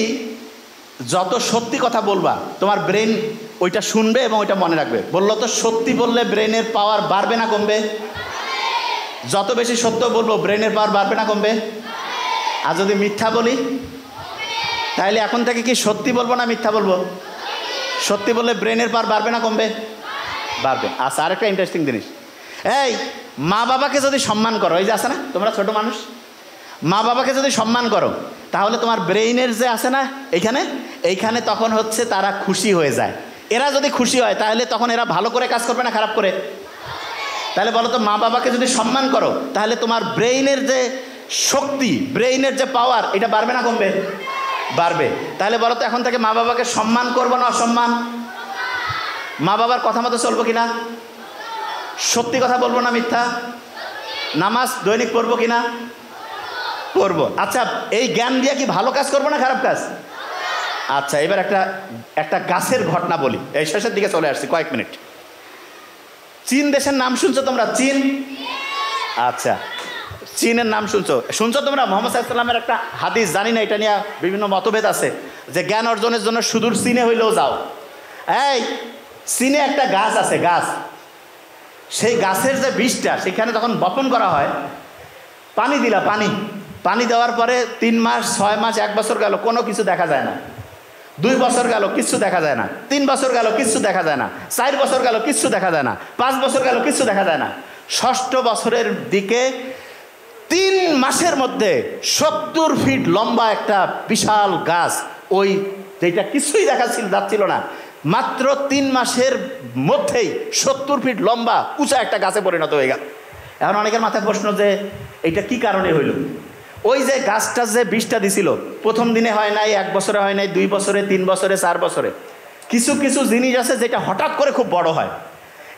যত সত্যি কথা বলবা তোমার ব্রেন ওইটা শুনবে এবং ওইটা মনে রাখবে। বললো তো সত্যি বললে ব্রেনের পাওয়ার বাড়বে না কমবে? যত বেশি সত্য বলবো ব্রেনের পাওয়ার বাড়বে না কমবে? আর যদি মিথ্যা বলি তাহলে এখন থেকে কি সত্যি বলবো না মিথ্যা বলবো? সত্যি বললে ব্রেনের পাওয়ার বাড়বে না কমবে? বাড়বে। আচ্ছা, আরেকটা ইন্টারেস্টিং জিনিস, এই মা বাবাকে যদি সম্মান করো, এই যে আছে না তোমরা ছোট মানুষ, মা বাবাকে যদি সম্মান করো তাহলে তোমার ব্রেইনের যে আছে না এইখানে তখন হচ্ছে তারা খুশি হয়ে যায়। এরা যদি খুশি হয় তাহলে তখন এরা ভালো করে কাজ করবে না খারাপ করে? তাহলে বলো তো, মা বাবাকে যদি সম্মান করো তাহলে তোমার ব্রেইনের যে শক্তি, ব্রেইনের যে পাওয়ার, এটা বাড়বে না কমবে? বাড়বে। তাহলে বলো তো এখন থেকে মা বাবাকে সম্মান করবো না অসম্মান? মা বাবার কথা মতো চলবো কিনা? সত্যি কথা বলবো না মিথ্যা? নামাজ দৈনিক পড়বো কিনা? পড়বো। আচ্ছা, এই জ্ঞান দিয়ে কি ভালো কাজ করবো না খারাপ কাজ? আচ্ছা, এবার একটা গাছের ঘটনা বলি, এই শেষের দিকে চলে আসছি, কয়েক মিনিট। চীন দেশের নাম শুনছো তোমরা? চীন, আচ্ছা চীনের নাম শুনছো তোমরা? মুহাম্মদ সাল্লাল্লাহু আলাইহি ওয়াসাল্লামের একটা হাদিস, জানি না এটা নিয়ে বিভিন্ন মতভেদ আছে, যে জ্ঞান অর্জনের জন্য সুদূর চীনে হইলেও যাও। এই চীনে একটা গাছ আছে, গাছ, সেই গাছের যে বীজটা সেখানে যখন বপন করা হয়, পানি দিলা, পানি দেওয়ার পরে 3 মাস 6 মাস 1 বছর গেল, কোনো কিছু দেখা যায় না। 2 বছর গেল, কিচ্ছু দেখা যায় না। 3 বছর গেল, কিচ্ছু দেখা যায় না। 4 বছর গেল, কিচ্ছু দেখা যায় না। 5 বছর গেল, কিচ্ছু দেখা যায় না। 6ষ্ঠ বছরের দিকে 3 মাসের মধ্যে 70 ফিট লম্বা একটা বিশাল গাছ, ওই যেটা কিছুই যাচ্ছিল না, মাত্র 3 মাসের মধ্যেই 70 ফিট লম্বা উঁচা একটা গাছে পরিণত হয়ে গেল। এখন অনেকের মাথায় প্রশ্ন যে এটা কি কারণে হইল? ওই যে গাছটা যে বীজটা দিছিল, প্রথম দিনে হয় নাই, 1 বছরে হয় নাই, 2 বছরে, 3 বছরে, 4 বছরে। কিছু কিছু জিনিস আছে যেটা হঠাৎ করে খুব বড় হয়,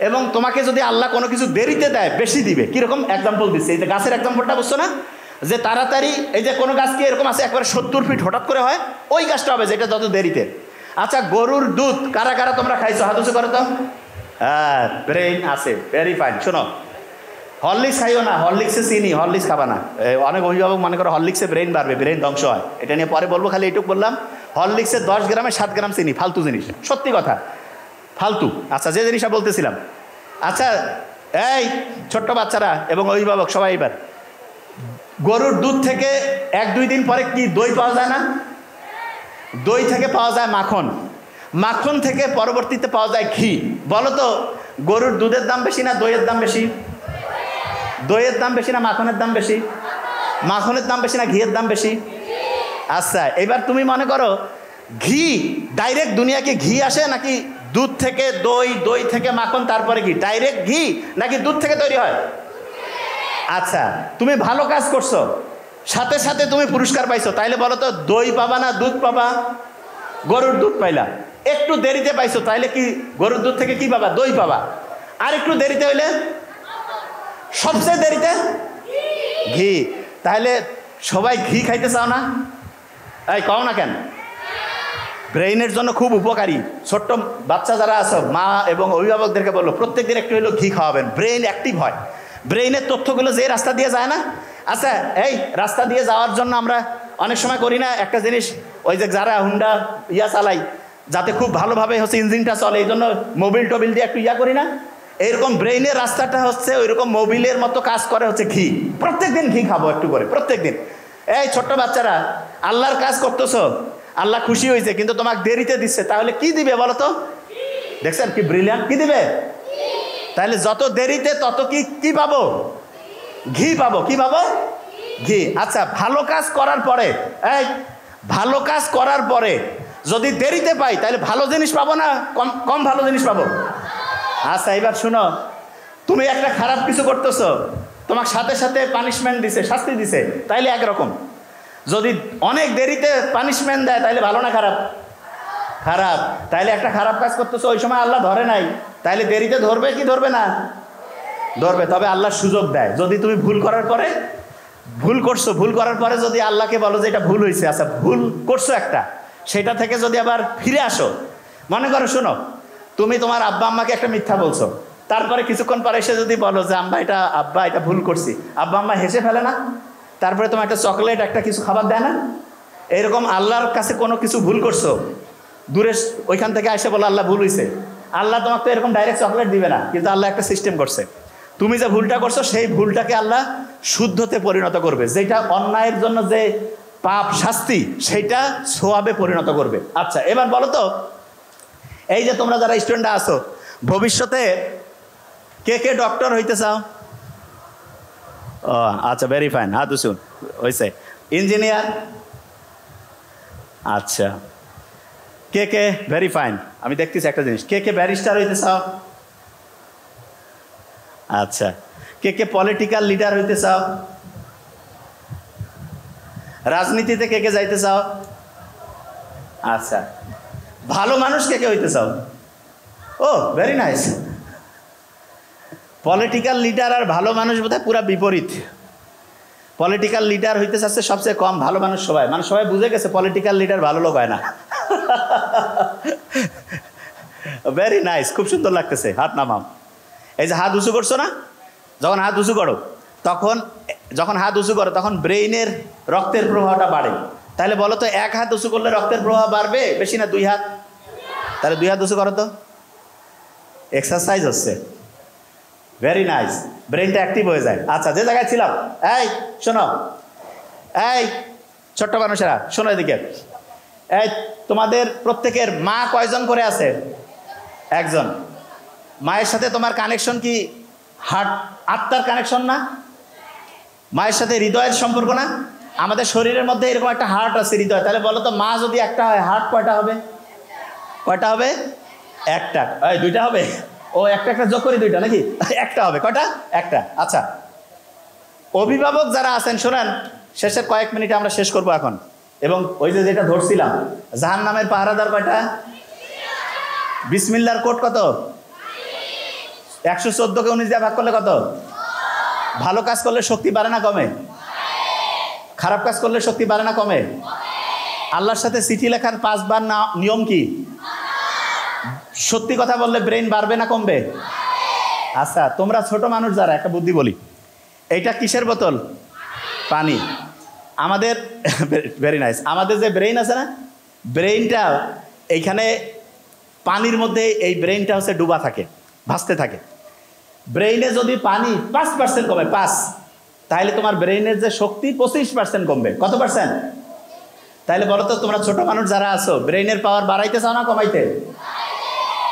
এবং তোমাকে যদি আল্লাহ কোনো কিছু দেরিতে দেয় বেশি দিবে। কীরকম এক্সাম্পল দিচ্ছে, এই যে গাছের এক্সাম্পলটা বুঝছো না, যে তাড়াতাড়ি, এই যে কোনো গাছ কি এরকম আছে একবারে 70 ফিট হঠাৎ করে হয়, ওই গাছটা হবে যেটা যত দেরিতে। আচ্ছা, গরুর দুধ কারা কারা তোমরা খাইছো? হাত উঁচু করো তো। হ্যাঁ, ব্রেইন আছে, ভেরি ফাইন। শোনো, হরলিক্স খাইও না, হরলিক্সে চিনি, হরলিক্স খাবা না। অনেক অভিভাবক মনে করো হরলিক্সে ব্রেইন বাড়বে, ব্রেইন ধ্বংস হয়। এটা নিয়ে পরে বলবো, খালি এইটুকু বললাম, হরলিক্সে 10 গ্রামে 7 গ্রাম চিনি, ফালতু জিনিস, সত্যি কথা, ফালতু। আচ্ছা, যে জিনিসটা বলতেছিলাম, আচ্ছা এই ছোট্ট বাচ্চারা এবং অভিভাবক সবাই, এবার গরুর দুধ থেকে 1-2 দিন পরে কি দই পাওয়া যায় না? দই থেকে পাওয়া যায় মাখন, মাখন থেকে পরবর্তীতে পাওয়া যায় ঘি। বলো তো, গরুর দুধের দাম বেশি না দইয়ের দাম বেশি? দইয়ের দাম বেশি না মাখনের দাম বেশি? মাখনের দাম বেশি না ঘিয়ের দাম বেশি? আচ্ছা, এবার তুমি মনে করো ঘি ডাইরেক্ট দুনিয়াকে ঘি আসে নাকি দুধ থেকে দই, দই থেকে মাখন, তারপরে ঘি? ডাইরেক্ট ঘি নাকি দুধ থেকে তৈরি হয়? আচ্ছা, তুমি ভালো কাজ করছো, সাথে সাথে তুমি পুরস্কার পাইছো, তাইলে বলো তো দই পাবা না দুধ পাবা? গরুর দুধ পাইলা। একটু দেরিতে পাইছো, তাইলে কি গরুর দুধ থেকে কি পাবা? দই পাবা। আর একটু দেরিতে হইলে? সবচেয়ে দেরিতে ঘি। তাহলে সবাই ঘি খাইতে চাও না? এই কও না কেন? ব্রেইনের জন্য খুব উপকারী। ছোট্ট বাচ্চা যারা আছো, মা এবং অভিভাবকদেরকে বললো প্রত্যেক দিন একটু হলেও ঘি খাওয়াবেন, ব্রেইন অ্যাক্টিভ হয়। ব্রেইনের তথ্যগুলো যে রাস্তা দিয়ে যায় না, আচ্ছা এই রাস্তা দিয়ে যাওয়ার জন্য আমরা অনেক সময় করি না একটা জিনিস, ওই যে যারা হুন্ডা চালাই, যাতে খুব ভালোভাবে হচ্ছে ইঞ্জিনটা চলে, এই জন্য মোবিল টোবিল দিয়ে একটু করি না? এইরকম ব্রেইনের রাস্তাটা হচ্ছে ওইরকম মোবিলের মতো কাজ করে হচ্ছে ঘি। প্রত্যেক দিন ঘি খাবো একটু করে, প্রত্যেক দিন। এই ছোট্ট বাচ্চারা, আল্লাহর কাজ করতেছো, আল্লাহ খুশি হয়েছে, কিন্তু তোমাকে দেরিতে দিচ্ছে, তাহলে কি দিবে বলো তো? দেখছেন কি ব্রিলিয়ান্ট, কি দিবে? তাহলে যত দেরিতে তত কি পাবো? ঘি পাবো। কি পাবো? ঘি। আচ্ছা, ভালো কাজ করার পরে, ভালো কাজ করার পরে যদি দেরিতে পাই তাহলে ভালো জিনিস পাবো না কম ভালো জিনিস পাবো? আচ্ছা, এবার শুনো, তুমি একটা খারাপ কিছু করতেছো, তোমাকে সাথে সাথে পানিশমেন্ট দিছে, শাস্তি দিছে, তাইলে একরকম। যদি অনেক দেরিতে পানিশমেন্ট দেয় তাহলে ভালো না খারাপ? খারাপ। তাইলে একটা খারাপ কাজ করতেছো, ওই সময় আল্লাহ ধরে নাই, তাইলে দেরিতে ধরবে কি ধরবে না? ধরবে। তবে আল্লাহ সুযোগ দেয়, যদি তুমি ভুল করার পরে, ভুল করছো, ভুল করার পরে যদি আল্লাহকে বলো যে এটা ভুল হয়েছে, আচ্ছা ভুল করছো একটা, সেটা থেকে যদি আবার ফিরে আসো, মনে করো শোনো, তুমি তোমার আব্বা আম্মাকে একটা মিথ্যা বলছো, তারপরে কিছুক্ষণ পরে এসে যদি বলো যে আব্বা এটা ভুল করছি, আব্বা আম্মা হেসে ফেলে না? তারপরে তোমার একটা চকলেট, একটা কিছু খাবার দেয় না? এরকম আল্লাহর কাছে কোনো কিছু ভুল করছো, দূরে ওইখান থেকে এসে বলো আল্লাহ ভুল হয়েছে, আল্লাহ তোমাকে তো এরকম ডাইরেক্ট চকলেট দিবে না, কিন্তু আল্লাহ একটা সিস্টেম করছে, তুমি যে ভুলটা করছো সেই ভুলটাকে আল্লাহ শুদ্ধতে পরিণত করবে, যেটা অন্যায়ের জন্য যে পাপ শাস্তি সেইটা সোয়াবে পরিণত করবে। আচ্ছা এবার বলো তো, এই যে তোমরা যারা স্টুডেন্টরা আছো, ভবিষ্যতে কে কে ডক্টর হইতে চাও? ও আচ্ছা, ভেরি ফাইন, হাত উঁচুন হয়েছে। ইঞ্জিনিয়ার? আচ্ছা। কে কে, ভেরি ফাইন, আমি দেখতেছি একটা জিনিস, কে কে ব্যারিস্টার হইতে চাও? আচ্ছা। কে কে পলিটিক্যাল লিডার হইতে চাও? রাজনীতিতে কে কে যাইতে চাও? আচ্ছা। ভালো মানুষ কে কে হইতে চাও? ও ভেরি নাইস। পলিটিক্যাল লিডার আর ভালো মানুষ বোধহয় পুরা বিপরীত। পলিটিক্যাল লিডার হইতে চাচ্ছে সবচেয়ে কম, ভালো মানুষ সবাই, মানে সবাই বুঝে গেছে পলিটিক্যাল লিডার ভালো লোক হয় না। ভেরি নাইস, খুব সুন্দর লাগতেছে, হাত নামাও। এই যে হাত উঁচু করছো না, যখন হাত উঁচু করো তখন ব্রেইনের রক্তের প্রবাহটা বাড়ে। তাহলে বলো তো, এক হাত উঁচু করলে রক্তের প্রবাহ বাড়বে বেশি না দুই হাত? তাহলে দুই হাত উঁচু করো তো, এক্সারসাইজ হচ্ছে। ভেরি নাইস, ব্রেনটা অ্যাক্টিভ হয়ে যায়। আচ্ছা, যে জায়গায় ছিলাম, এই শোনো, এই ছোট্ট মানুষেরা শোনো এদিকে, এই তোমাদের প্রত্যেকের মা কয়জন করে আছে? একজন। মায়ের সাথে তোমার কানেকশন কি হার্ট, আত্মার কানেকশন না? মায়ের সাথে হৃদয়ের সম্পর্ক না? আমাদের শরীরের মধ্যে এরকম একটা হার্ট আছে, হৃদয়। তাহলে বলো তো, মা যদি একটা হয়, হার্ট কয়টা হবে? কয়টা হবে? একটা। এই দুইটা হবে? ও একটা একটা যোগ করি দুইটা নাকি? একটা হবে। কয়টা? একটা। আচ্ছা, অভিভাবক যারা আছেন শোনেন, শেষের কয়েক মিনিটে আমরা শেষ করব এখন। এবং ওই যে যেটা ধরছিলাম, জাহান্নামের পাহারাদার কয়টা? বিসমিল্লাহর কোড কত? 114কে 19 দিয়ে ভাগ করলে কত? ভালো কাজ করলে শক্তি বাড়ে না কমে? খারাপ কাজ করলে শক্তি বাড়ে না কমে? আল্লাহর সাথে চিঠি লেখার 5 বার না নিয়ম কি? সত্যি কথা বললে ব্রেন বাড়বে না কমবে? আচ্ছা, তোমরা ছোট মানুষ যারা, একটা বুদ্ধি বলি, এইটা কিসের বোতল? পানি। আমাদের ভেরি নাইস, আমাদের যে ব্রেইন আছে না, ব্রেইনটা এইখানে পানির মধ্যে, এই ব্রেইনটা হচ্ছে ডুবা থাকে, ভাসতে থাকে। ব্রেইনে যদি পানি 5% কমে, 5, তাহলে তোমার ব্রেইনের যে শক্তি 25% কমবে। কত পার্সেন্ট? তাহলে বলো তো, তোমরা ছোট মানুষ যারা আছো, ব্রেইনের পাওয়ার বাড়াইতে চাও না কমাইতে?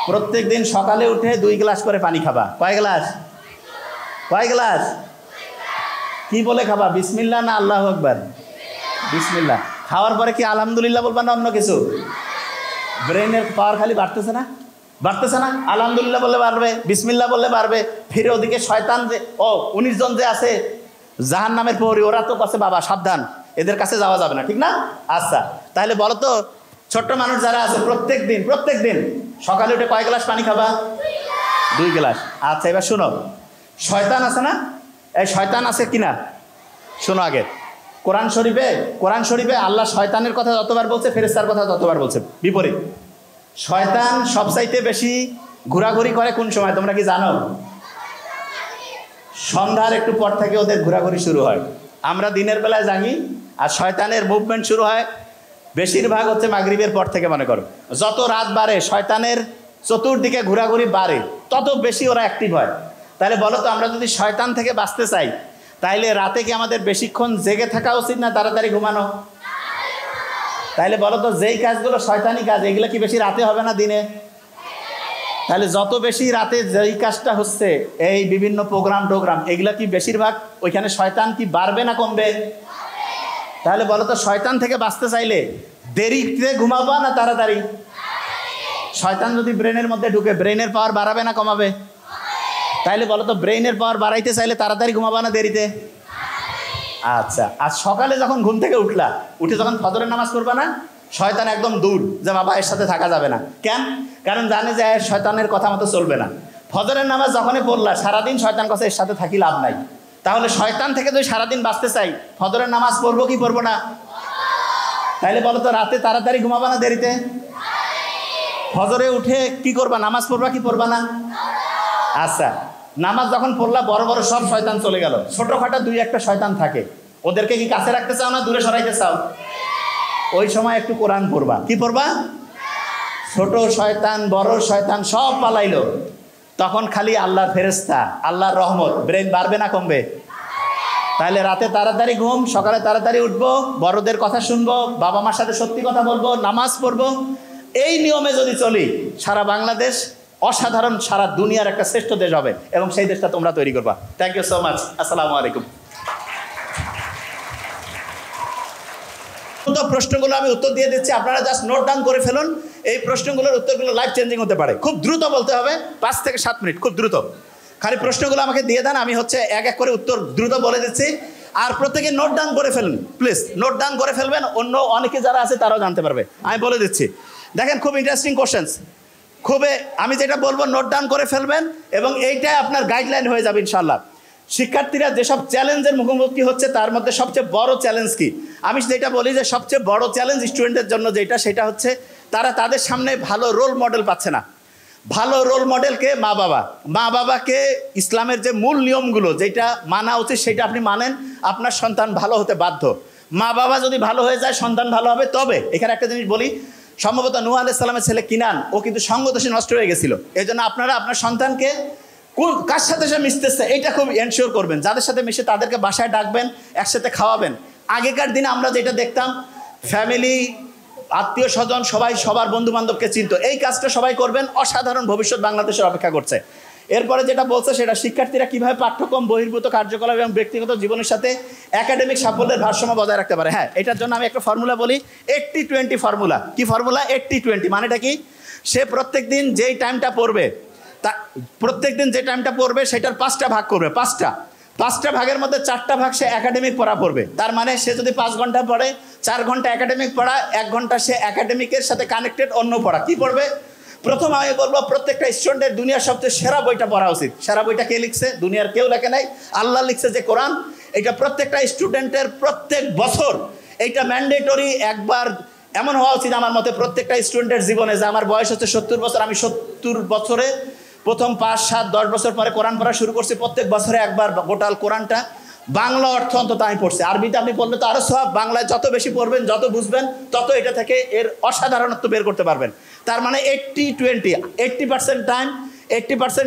প্রত্যেক দিন সকালে উঠে 2 গ্লাস করে পানি খাবা। কয় গ্লাস? কয় গ্লাস? কি বলে খাবা? বিসমিল্লাহ না আল্লাহু আকবার? বিসমিল্লাহ। খাওয়ার পরে কি আলহামদুলিল্লাহ বলবা না অন্য কিছু? ব্রেইনের পাওয়ার খালি বাড়তেছে না? বাড়তেছে না? আলহামদুলিল্লাহ বললে বাড়বে, বিসমিল্লাহ বললে বাড়বে। ফিরে ওদিকে শয়তান যে 19 জন যে আছে জাহান্নামের প্রহরী, ওরা তো কাছে বাবা সাবধান, এদের কাছে যাওয়া যাবে না, ঠিক না? আচ্ছা, তাহলে বলো তো, ছোট্ট মানুষ যারা আছে, প্রত্যেক দিন সকালে উঠে কয় গ্লাস পানি খাবা? 2 গ্লাস। আচ্ছা, এবার শোনো, শয়তান আছে না? এই শয়তান আছে কিনা শোনো আগে। কোরআন শরীফে আল্লাহ শয়তানের কথা যতবার বলছে, ফেরেশতার কথা ততবার বলছে বিপরীত। শয়তান সবচাইতে বেশি ঘোরাঘুরি করে কোন সময় তোমরা কি জানো? সন্ধ্যার একটু পর থেকে ওদের ঘোরাঘুরি শুরু হয়। আমরা দিনের বেলায় জানি, আর শয়তানের মুভমেন্ট শুরু হয় বেশিরভাগ হচ্ছে মাগরিবের পর থেকে। মনে করো, যত রাত বাড়ে শয়তানের চতুর্দিকে ঘোরাঘুরি বাড়ে, তত বেশি ওরা অ্যাক্টিভ হয়। তাহলে বলো তো, আমরা যদি শয়তান থেকে বাঁচতে চাই, তাইলে রাতে কি আমাদের বেশিক্ষণ জেগে থাকা উচিত না তাড়াতাড়ি ঘুমানো? তাইলে বলো তো, যেই কাজগুলো শয়তানি কাজ, এগুলো কি বেশি রাতে হবে না দিনে? তাহলে যত বেশি রাতে যেই কাজটা হচ্ছে, এই বিভিন্ন প্রোগ্রাম, এগুলা কি বেশিরভাগ ওইখানে শয়তান কি বাড়বে না কমবে? তাহলে বলো তো, শয়তান থেকে বাঁচতে চাইলে দেরিতে ঘুমাবা না তাড়াতাড়ি? শয়তান যদি ব্রেনের মধ্যে ঢুকে, ব্রেনের পাওয়ার বাড়াবে না কমাবে? তাইলে বলো তো, ব্রেনের পাওয়ার বাড়াইতে চাইলে তাড়াতাড়ি ঘুমাবা না দেরিতে? আচ্ছা, আর সকালে যখন ঘুম থেকে উঠলা, উঠে যখন ফজরের নামাজ পড়বা না, শয়তান একদম দূর, যে বাবা এর সাথে থাকা যাবে না। কেন? কারণ জানে যে শয়তানের কথা মতো চলবে না। ফজরের নামাজ যখনই পড়লা, সারাদিন শয়তান কাছে এর সাথে থাকি লাভ নাই। তাহলে শয়তান থেকে যদি সারাদিন বাঁচতে চাই, ফজরের নামাজ পড়বো কি পড়বো না? তাইলে বলো তো, রাতে তাড়াতাড়ি ঘুমাবা না দেরিতে? ফজরে উঠে কি করবা? নামাজ পড়বা কি পড়বা না? আচ্ছা, নামাজ যখন পড়লা, বড় বড় সব শয়তান চলে গেল, ছোটখাটো দুই একটা শয়তান থাকে, ওদেরকে কি কাছে রাখতে চাও না দূরে সরাইতে চাও? ওই সময় একটু কোরআন পড়বা। কি পড়বা? ছোট শয়তান বড় শয়তান সব পালাইলো, তখন খালি আল্লাহর ফেরেশতা, আল্লাহর রহমত, ব্রেন বাড়বে না কমবে? তাহলে রাতে তাড়াতাড়ি ঘুম, সকালে তাড়াতাড়ি উঠবো, বড়দের কথা শুনবো, বাবা মার সাথে সত্যি কথা বলবো, নামাজ পড়বো। এই নিয়মে যদি চলি, সারা বাংলাদেশ অসাধারণ, সারা দুনিয়ার একটা শ্রেষ্ঠ দেশ হবে, এবং সেই দেশটা তোমরা তৈরি করবা। Thank you so much. আসসালামু আলাইকুম। প্রশ্নগুলো আমি উত্তর দিয়ে দিচ্ছি, আপনারা জাস্ট নোট ডাউন করে ফেলুন। এই প্রশ্নগুলোর উত্তরগুলো লাইফ চেঞ্জিং হতে পারে। খুব দ্রুত বলতে হবে, 5 থেকে 7 মিনিট, খুব দ্রুত। খালি প্রশ্নগুলো আমাকে দিয়ে দেন, আমি এক এক করে উত্তর দ্রুত বলে দিচ্ছি। আর প্রত্যেকে নোট ডাউন করে ফেলুন, প্লিজ নোট ডাউন করে ফেলবেন, অন্য অনেকে যারা আছে তারাও জানতে পারবে। আমি বলে দিচ্ছি, দেখেন খুব ইন্টারেস্টিং কোশ্চেন্স, আমি যেটা বলবো নোট ডাউন করে ফেলবেন, এবং এইটাই আপনার গাইডলাইন হয়ে যাবে ইনশাল্লাহ। শিক্ষার্থীরা যেসব চ্যালেঞ্জের মুখোমুখি হচ্ছে, তার মধ্যে সবচেয়ে বড় চ্যালেঞ্জ কি? আমি যেটা বলি যে সবচেয়ে বড় চ্যালেঞ্জ স্টুডেন্টদের জন্য সেটা হচ্ছে তারা তাদের সামনে ভালো রোল মডেল পাচ্ছে না। ভালো রোল মডেলকে মা বাবাকে ইসলামের যে মূল নিয়মগুলো যেটা মানা উচিত সেটা আপনি মানেন, আপনার সন্তান ভালো হতে বাধ্য। মা বাবা যদি ভালো হয়ে যায়, সন্তান ভালো হবে। তবে এখানে একটা জিনিস বলি, সম্ভবত নূহ আলাইহিস সালামের ছেলে কিনান, ও কিন্তু সঙ্গদোষে নষ্ট হয়ে গেছিল। এই জন্য আপনারা আপনার সন্তানকে কার সাথে সে মিশতেছে এটা খুব এনশিওর করবেন। যাদের সাথে মিশে তাদেরকে বাসায় ডাকবেন, একসাথে খাওয়াবেন। আগেকার দিনে আমরা যেটা দেখতাম, ফ্যামিলি, আত্মীয় স্বজন সবাই সবার বন্ধু বান্ধবকে চিনত। এই কাজটা সবাই করবেন, অসাধারণ ভবিষ্যৎ বাংলাদেশের অপেক্ষা করছে। এরপরে যেটা বলছে সেটা শিক্ষার্থীরা কীভাবে পাঠ্যক্রম বহির্ভূত কার্যকলাপ এবং ব্যক্তিগত জীবনের সাথে একাডেমিক সাফল্যের ভারসাম্য বজায় রাখতে পারে। হ্যাঁ, এটার জন্য আমি একটা ফর্মুলা বলি, 80-20 ফর্মুলা। কি ফর্মুলা? 80-20 মানেটা কি? সে প্রত্যেক দিন যেই টাইমটা পড়বে, সেটার 5টা ভাগ করবে। 5টা ভাগের মধ্যে 4টা ভাগ সে একাডেমিক পড়া পড়বে। তার মানে সে যদি 5 ঘন্টা পড়ে, 4 ঘন্টা একাডেমিক পড়া, 1 ঘন্টা সে একাডেমিকের সাথে কানেক্টেড অন্য পড়া। কি পড়বে? প্রথম আমি বলবো, প্রত্যেকটা স্টুডেন্টের দুনিয়ার সবচেয়ে সেরা বইটা পড়া উচিত। সেরা বইটা কে লিখছে? দুনিয়ার কেউ লেখে নাই, আল্লাহ লিখছে যে কোরআন। এটা প্রত্যেকটা স্টুডেন্টের প্রত্যেক বছর এইটা ম্যান্ডেটরি একবার এমন হওয়া উচিত আমার মতে প্রত্যেকটা স্টুডেন্টের জীবনে, যে আমার বয়স হচ্ছে 70 বছর, আমি 70 বছরে প্রথম 5, 7, 10 বছর পরে কোরআন পড়া শুরু করছি। প্রত্যেক বছরে একবার গোটাল কোরআনটা বাংলা অর্থ অন্তত আমি পড়ছি। আরবিতে আপনি পড়লে তো আরও সব, বাংলায় যত বেশি পড়বেন, যত বুঝবেন, তত এটা থেকে এর অসাধারণত্ব বের করতে পারবেন। তার মানে 80-20, 80%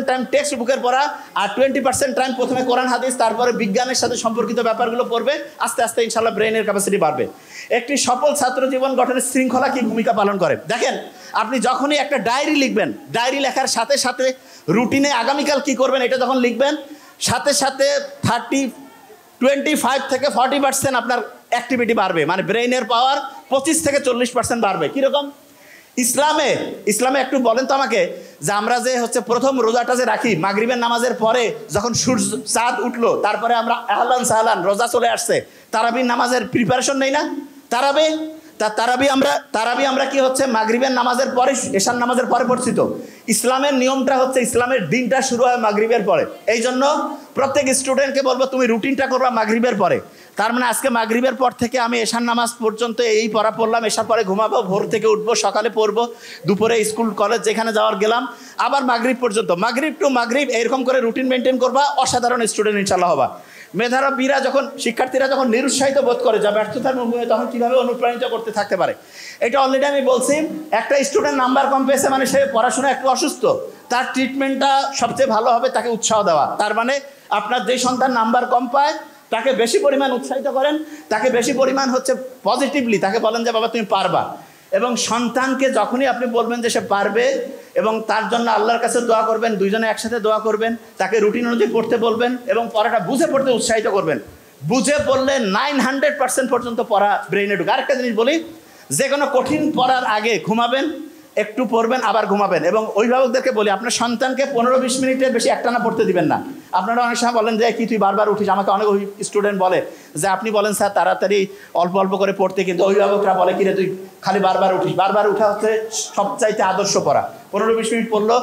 টাইম টেক্সট বুকের পড়া, আর 20% টাইম প্রথমে কোরআন হাদিস, তারপরে বিজ্ঞানের সাথে সম্পর্কিত ব্যাপারগুলো পড়বে। আস্তে আস্তে ইনশাল্লাহ ব্রেনের ক্যাপাসিটি বাড়বে। একটি সফল ছাত্র জীবন গঠনের শৃঙ্খলা কি ভূমিকা পালন করে? দেখেন, আপনি যখনই একটা ডায়েরি লিখবেন, ডায়েরি লেখার সাথে সাথে রুটিনে আগামীকাল কি করবেন এটা যখন লিখবেন, সাথে সাথে 25 থেকে 40% আপনার অ্যাক্টিভিটি বাড়বে। মানে ব্রেইনের পাওয়ার 25 থেকে 40% বাড়বে। কীরকম? ইসলামে একটু বলেন তো আমাকে, যে আমরা যে প্রথম রোজাটা যে রাখি মাগরিবের নামাজের পরে, যখন চাঁদ উঠলো, তারপরে আমরা আহলান সাহলান রোজা চলে আসছে, তারাবির নামাজের প্রিপারেশন নেই না? তারাবি আমরা কি মাগরিবের নামাজের পরে, এশার নামাজের পরে পড়ছি। তো ইসলামের নিয়মটা ইসলামের দিনটা শুরু হয় মাগরিবের পরে। এই জন্য প্রত্যেক স্টুডেন্টকে বলবো, তুমি রুটিনটা করবা মাগরিবের পরে। তার মানে আজকে মাগরিবের পর থেকে আমি এশার নামাজ পর্যন্ত এই পড়া পড়লাম, এশার পরে ঘুমাবো, ভোর থেকে উঠবো, সকালে পড়বো, দুপুরে স্কুল কলেজ যেখানে যাওয়ার গেলাম, আবার মাগরিব পর্যন্ত, মাগরিব টু মাগরিব, এরকম করে রুটিন মেনটেন করবা। অসাধারণ স্টুডেন্ট ইনশাল্লাহ হবা। শিক্ষার্থীরা যখন নিরুৎসাহিত বোধ করে, যা ব্যর্থতার মুখে, তখন কীভাবে অনুপ্রাণিত করতে থাকতে পারে? এটা অলরেডি আমি বলছি। একটা স্টুডেন্ট নাম্বার কম পেয়েছে মানে সে পড়াশোনা একটু অসুস্থ, তার ট্রিটমেন্টটা সবচেয়ে ভালো হবে তাকে উৎসাহ দেওয়া। তার মানে আপনার যেই সন্তান নাম্বার কম পায়, তাকে বেশি পরিমাণ উৎসাহিত করেন, তাকে বেশি পরিমাণ পজিটিভলি তাকে বলেন যে বাবা তুমি পারবা। এবং সন্তানকে যখনই আপনি বলবেন যে সে পারবে, এবং তার জন্য আল্লাহর কাছে দোয়া করবেন, দুইজনে একসাথে দোয়া করবেন, তাকে রুটিন অনুযায়ী পড়তে বলবেন, এবং পড়াটা বুঝে পড়তে উৎসাহিত করবেন। বুঝে পড়লে 900% পর্যন্ত পড়া ব্রেইনে ঢুকে। আরেকটা জিনিস বলি, যে কোনো কঠিন পড়ার আগে ঘুমাবেন, একটু পড়বেন আবার ঘুমাবেন। এবং অভিভাবকদেরকে বলি আপনার সন্তানকে 15-20 মিনিটের বেশি একটানা পড়তে দিবেন না। আপনারা অনেক সময় বলেন যে কি তুই বারবার উঠিস, আমাকে অনেক স্টুডেন্ট বলে যে আপনি বলেন স্যার তাড়াতাড়ি অল্প অল্প করে পড়তে, কিন্তু অভিভাবকরা বলে কিরে তুই খালি বারবার উঠিস। বারবার উঠা হচ্ছে সবচাইতে আদর্শ পড়া। 15-20 মিনিট পড়লো,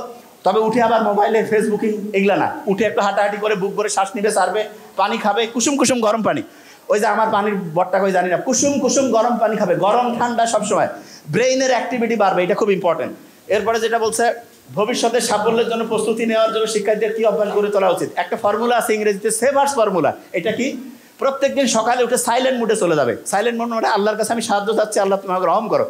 তবে উঠে আবার মোবাইলে ফেসবুকিং এগুলা না, উঠে একটু হাঁটাহাঁটি করে বুক ভরে শ্বাস নিবে, সারবে, পানি খাবে, কুসুম কুসুম গরম পানি, ওই যে আমার পানির বটটা কই জানি না, কুসুম কুসুম গরম পানি খাবে, গরম ঠান্ডা সবসময়, ব্রেইনের অ্যাক্টিভিটি বাড়বে, এটা খুব ইম্পর্টেন্ট। এরপরে যেটা বলছে ভবিষ্যতে সাফল্যের জন্য প্রস্তুতি নেওয়ার জন্য শিক্ষার্থীদের কী অভ্যাস গড়ে তোলা উচিত। একটা ফর্মুলা আছে ইংরেজিতে, সেভার্স ফর্মুলা। এটা কি? প্রত্যেকদিন সকালে উঠে সাইলেন্ট মুডে চলে যাবে। সাইলেন্ট মুড মানে আল্লাহর কাছে আমি সাহায্য চাচ্ছি, আল্লাহ তুমি আমাকে রহম করো।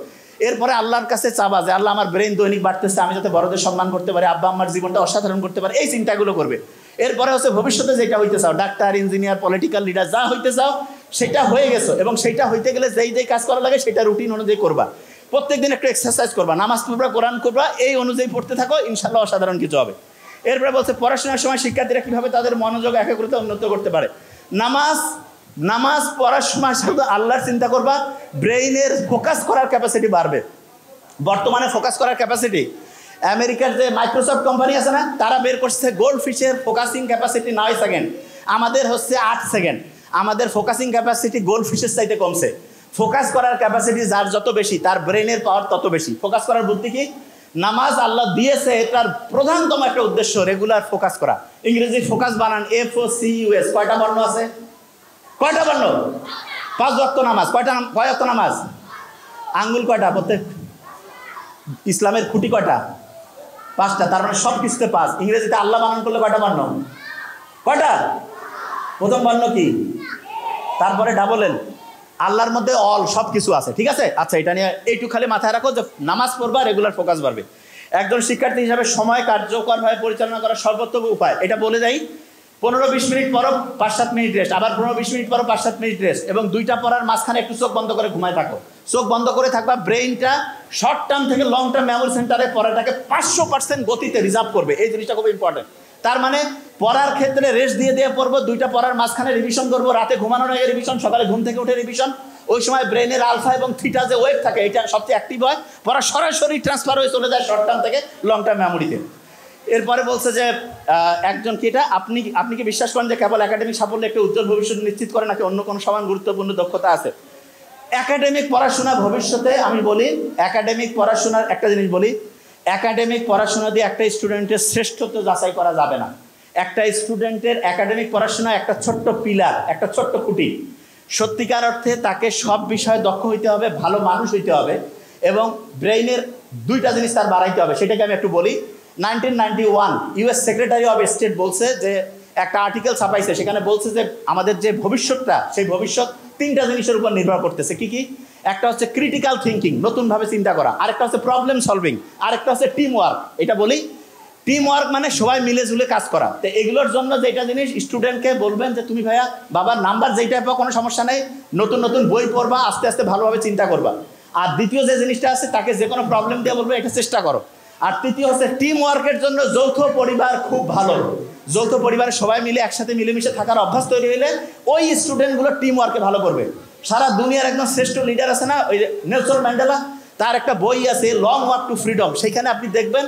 এরপরে আল্লাহর কাছে চাবা যে আল্লাহ আমার ব্রেন দৈনিক বাড়তেছে, আমি যাতে বড়দের সম্মান করতে পারি, আব্বা আমার জীবনটা অসাধারণ করতে পারি, এই চিন্তাগুলো করবে। এরপরে হচ্ছে ভবিষ্যতে যেটা হইতে চাও, ডাক্তার, ইঞ্জিনিয়ার, পলিটিক্যাল লিডার, যা হইতে চাও সেটা হয়ে গেছো, এবং সেটা হইতে গেলে যেই কাজ করা লাগে সেটা রুটিন অনুযায়ী করবা। প্রত্যেকদিন একটু এক্সারসাইজ করবা, নামাজ পড়বা, কোরআন করবা, এই অনুযায়ী পড়তে থাকো, ইনশাল্লাহ অসাধারণ কিছু হবে। এরপরে বলছে পড়াশোনার সময় শিক্ষার্থীরা কীভাবে তাদের মনোযোগ একাগ্রতা উন্নত করতে পারে। নামাজ পড়ার সময় শুধু আল্লাহর চিন্তা করবা, ব্রেইনের ফোকাস করার ক্যাপাসিটি বাড়বে। বর্তমানে ফোকাস করার ক্যাপাসিটি আমেরিকার যে মাইক্রোসফট কোম্পানি আছে না, তারা বের করছে গোল্ড ফিশের ফোকাসিং ক্যাপাসিটি 9 সেকেন্ড, আমাদের হচ্ছে 8 সেকেন্ড। আমাদের ফোকাসিং ক্যাপাসিটি গোল্ড ফিশের চাইতে কমছে। ফোকাস করার ক্যাপাসিটি যার যত বেশি তার ব্রেনের পাওয়ার তত বেশি। ফোকাস করার বুদ্ধি কি? নামাজ আল্লাহ দিয়েছে, তার প্রধানতম একটা উদ্দেশ্য রেগুলার ফোকাস করা। ইংরেজি ফোকাস বানান FOCUS। কয়টা বর্ণ আছে? কয়টা বর্ণ? 5 ওয়াক্ত নামাজ। কয় ওয়াক্ত নামাজ? আঙ্গুল কয়টা প্রত্যেক? ইসলামের খুঁটি কয়টা? 5টা। তার মানে সব কিছুতে 5। ইংরেজিতে আল্লাহ বানান করলে কয়টা বর্ণ? কয়টা? প্রথম বর্ণ কি? তারপরে ডাবল এল। আল্লাহর মধ্যে অল, সব কিছু আছে, ঠিক আছে? আচ্ছা, এটা নিয়ে এইটু খালি মাথায় রাখো যে নামাজ পড়বা, রেগুলার ফোকাস বাড়বে। একজন শিক্ষার্থী হিসাবে সময় কার্যকরভাবে পরিচালনা করার সর্বোত্তম উপায় এটা বলে দেয়। 15-20 মিনিট পরও 5-7 মিনিট রেস্ট, আবার 15-20 মিনিট পরও 5-7 মিনিট রেস্ট, এবং 2টা পড়ার মাঝখানে একটু চোখ বন্ধ করে ঘুমায় থাকো। চোখ বন্ধ করে থাকবা, ব্রেইনটা শর্ট টার্ম থেকে লং টার্ম মেমোরি সেন্টারে পড়াটাকে 500% গতিতে রিজার্ভ করবে। এই জিনিসটা খুব ইম্পর্টেন্ট। তার মানে পড়ার ক্ষেত্রে রেস্ট দিয়ে পড়বো, 2টা পড়ার মাঝখানে রিভিশন করবো, রাতে ঘুমানোর আগে রিভিশন, সকালে ঘুম থেকে উঠে রিভিশন। ওই সময় ব্রেনের আলফা এবং থিটা যে ওয়েভ থাকে, এটা সবচেয়ে অ্যাক্টিভ হয়, পড়া সরাসরি ট্রান্সফার হয়ে চলে যায় শর্ট টার্ম থেকে লং টার্ম মেমোরিতে। এরপরে বলছে যে একজন কি এটা আপনি কি বিশ্বাস করেন যে কেবল একাডেমিক সাফল্য একটা উজ্জ্বল ভবিষ্যৎ নিশ্চিত করে, নাকি অন্য কোনো সমান গুরুত্বপূর্ণ দক্ষতা আছে? একাডেমিক পড়াশোনা ভবিষ্যতে, আমি বলি একাডেমিক পড়াশোনার একটা জিনিস বলি, একাডেমিক পড়াশোনা দিয়ে একটা স্টুডেন্টের শ্রেষ্ঠত্ব যাচাই করা যাবে না। একটা স্টুডেন্টের একাডেমিক পড়াশোনা একটা ছোট্ট পিলার, একটা ছোট্ট খুঁটি। সত্যিকার অর্থে তাকে সব বিষয়ে দক্ষ হইতে হবে, ভালো মানুষ হইতে হবে, এবং ব্রেইনের 2টা জিনিস তার বাড়াইতে হবে। সেটাকে আমি একটু বলি। 1991 US সেক্রেটারি অফ স্টেট বলছে যে, একটা আর্টিকেল ছাপাইছে, সেখানে বলছে যে আমাদের যে ভবিষ্যৎটা, সেই ভবিষ্যৎ 3টা জিনিসের উপর নির্ভর করতেছে। কি কি? একটা হচ্ছে ক্রিটিক্যাল থিঙ্কিং, নতুনভাবে চিন্তা করা, আরেকটা হচ্ছে প্রবলেম সলভিং, আরেকটা হচ্ছে টিম ওয়ার্ক। এটা বলি টিম ওয়ার্ক মানে সবাই মিলে ঝুলে কাজ করা। তো এগুলোর জন্য যেটা জিনিস স্টুডেন্টকে বলবেন যে তুমি ভাইয়া বাবার নাম্বার যেইটা পাও কোনো সমস্যা নেই, নতুন নতুন বই পড়বা, আস্তে আস্তে ভালোভাবে চিন্তা করবা। আর দ্বিতীয় যে জিনিসটা আছে, তাকে যে কোনো প্রবলেম দিয়ে বলবে এটা চেষ্টা করো। আর তৃতীয় হচ্ছে টিম ওয়ার্কের জন্য যৌথ পরিবার খুব ভালো। যৌথ পরিবারে সবাই মিলে একসাথে মিলেমিশে থাকার অভ্যাস তৈরি হইলে ওই স্টুডেন্টগুলো টিম ওয়ার্কে ভালো করবে। সারা দুনিয়ার একদম শ্রেষ্ঠ লিডার আছে না, ওই নেলসন ম্যান্ডেলা, তার একটা বই আছে লং ওয়াক টু ফ্রিডম। সেইখানে আপনি দেখবেন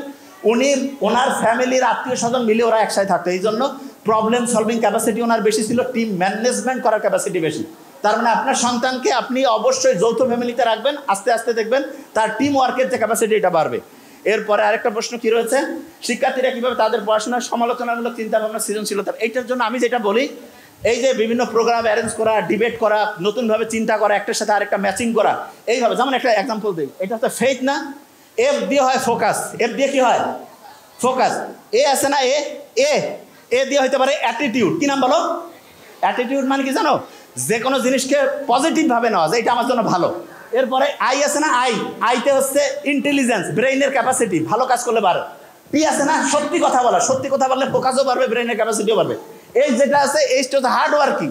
ওনার ফ্যামিলির আত্মীয় স্বজন মিলে ওরা একসাথে থাকতো। এই জন্য প্রবলেম সলভিং ক্যাপাসিটি ওনার বেশি ছিল, টিম ম্যানেজমেন্ট করার ক্যাপাসিটি বেশি। তার মানে আপনার সন্তানকে আপনি অবশ্যই যৌথ ফ্যামিলিতে রাখবেন, আস্তে আস্তে দেখবেন তার টিম ওয়ার্কের যে ক্যাপাসিটি এটা বাড়বে। এরপরে আরেকটা প্রশ্ন কি রয়েছে, শিক্ষার্থীরা কীভাবে তাদের পড়াশোনার সমালোচনামূলক চিন্তাভাবনা, সৃজনশীলতা, এইটার জন্য আমি যেটা বলি, এই যে বিভিন্ন প্রোগ্রাম অ্যারেঞ্জ করা, ডিবেট করা, নতুনভাবে চিন্তা করা, একটার সাথে আরেকটা ম্যাচিং করা, এইভাবে। যেমন একটা এক্সাম্পল দিই, এটা হচ্ছে ফেথ না, এফ দিয়ে হয় ফোকাস, এফ দিয়ে কি হয়? ফোকাস। এ আছে না, এ দিয়ে হইতে পারে অ্যাটিটিউড। কি নাম বলো? অ্যাটিটিউড মানে কি জানো? যে কোনো জিনিসকে পজিটিভভাবে নেওয়া যায়, এটা আমার জন্য ভালো। এরপরে আই আছে না, আইতে হচ্ছে ইন্টেলিজেন্স, ব্রেইনের ক্যাপাসিটি, ভালো কাজ করলে বাড়ে। পি আছে না, সত্যি কথা বলা, সত্যি কথা বললে ফোকাসও বাড়বে, ব্রেইনের ক্যাপাসিটিও বাড়বে। এই যেটা আছে, এইটা হচ্ছে হার্ড ওয়ার্কিং,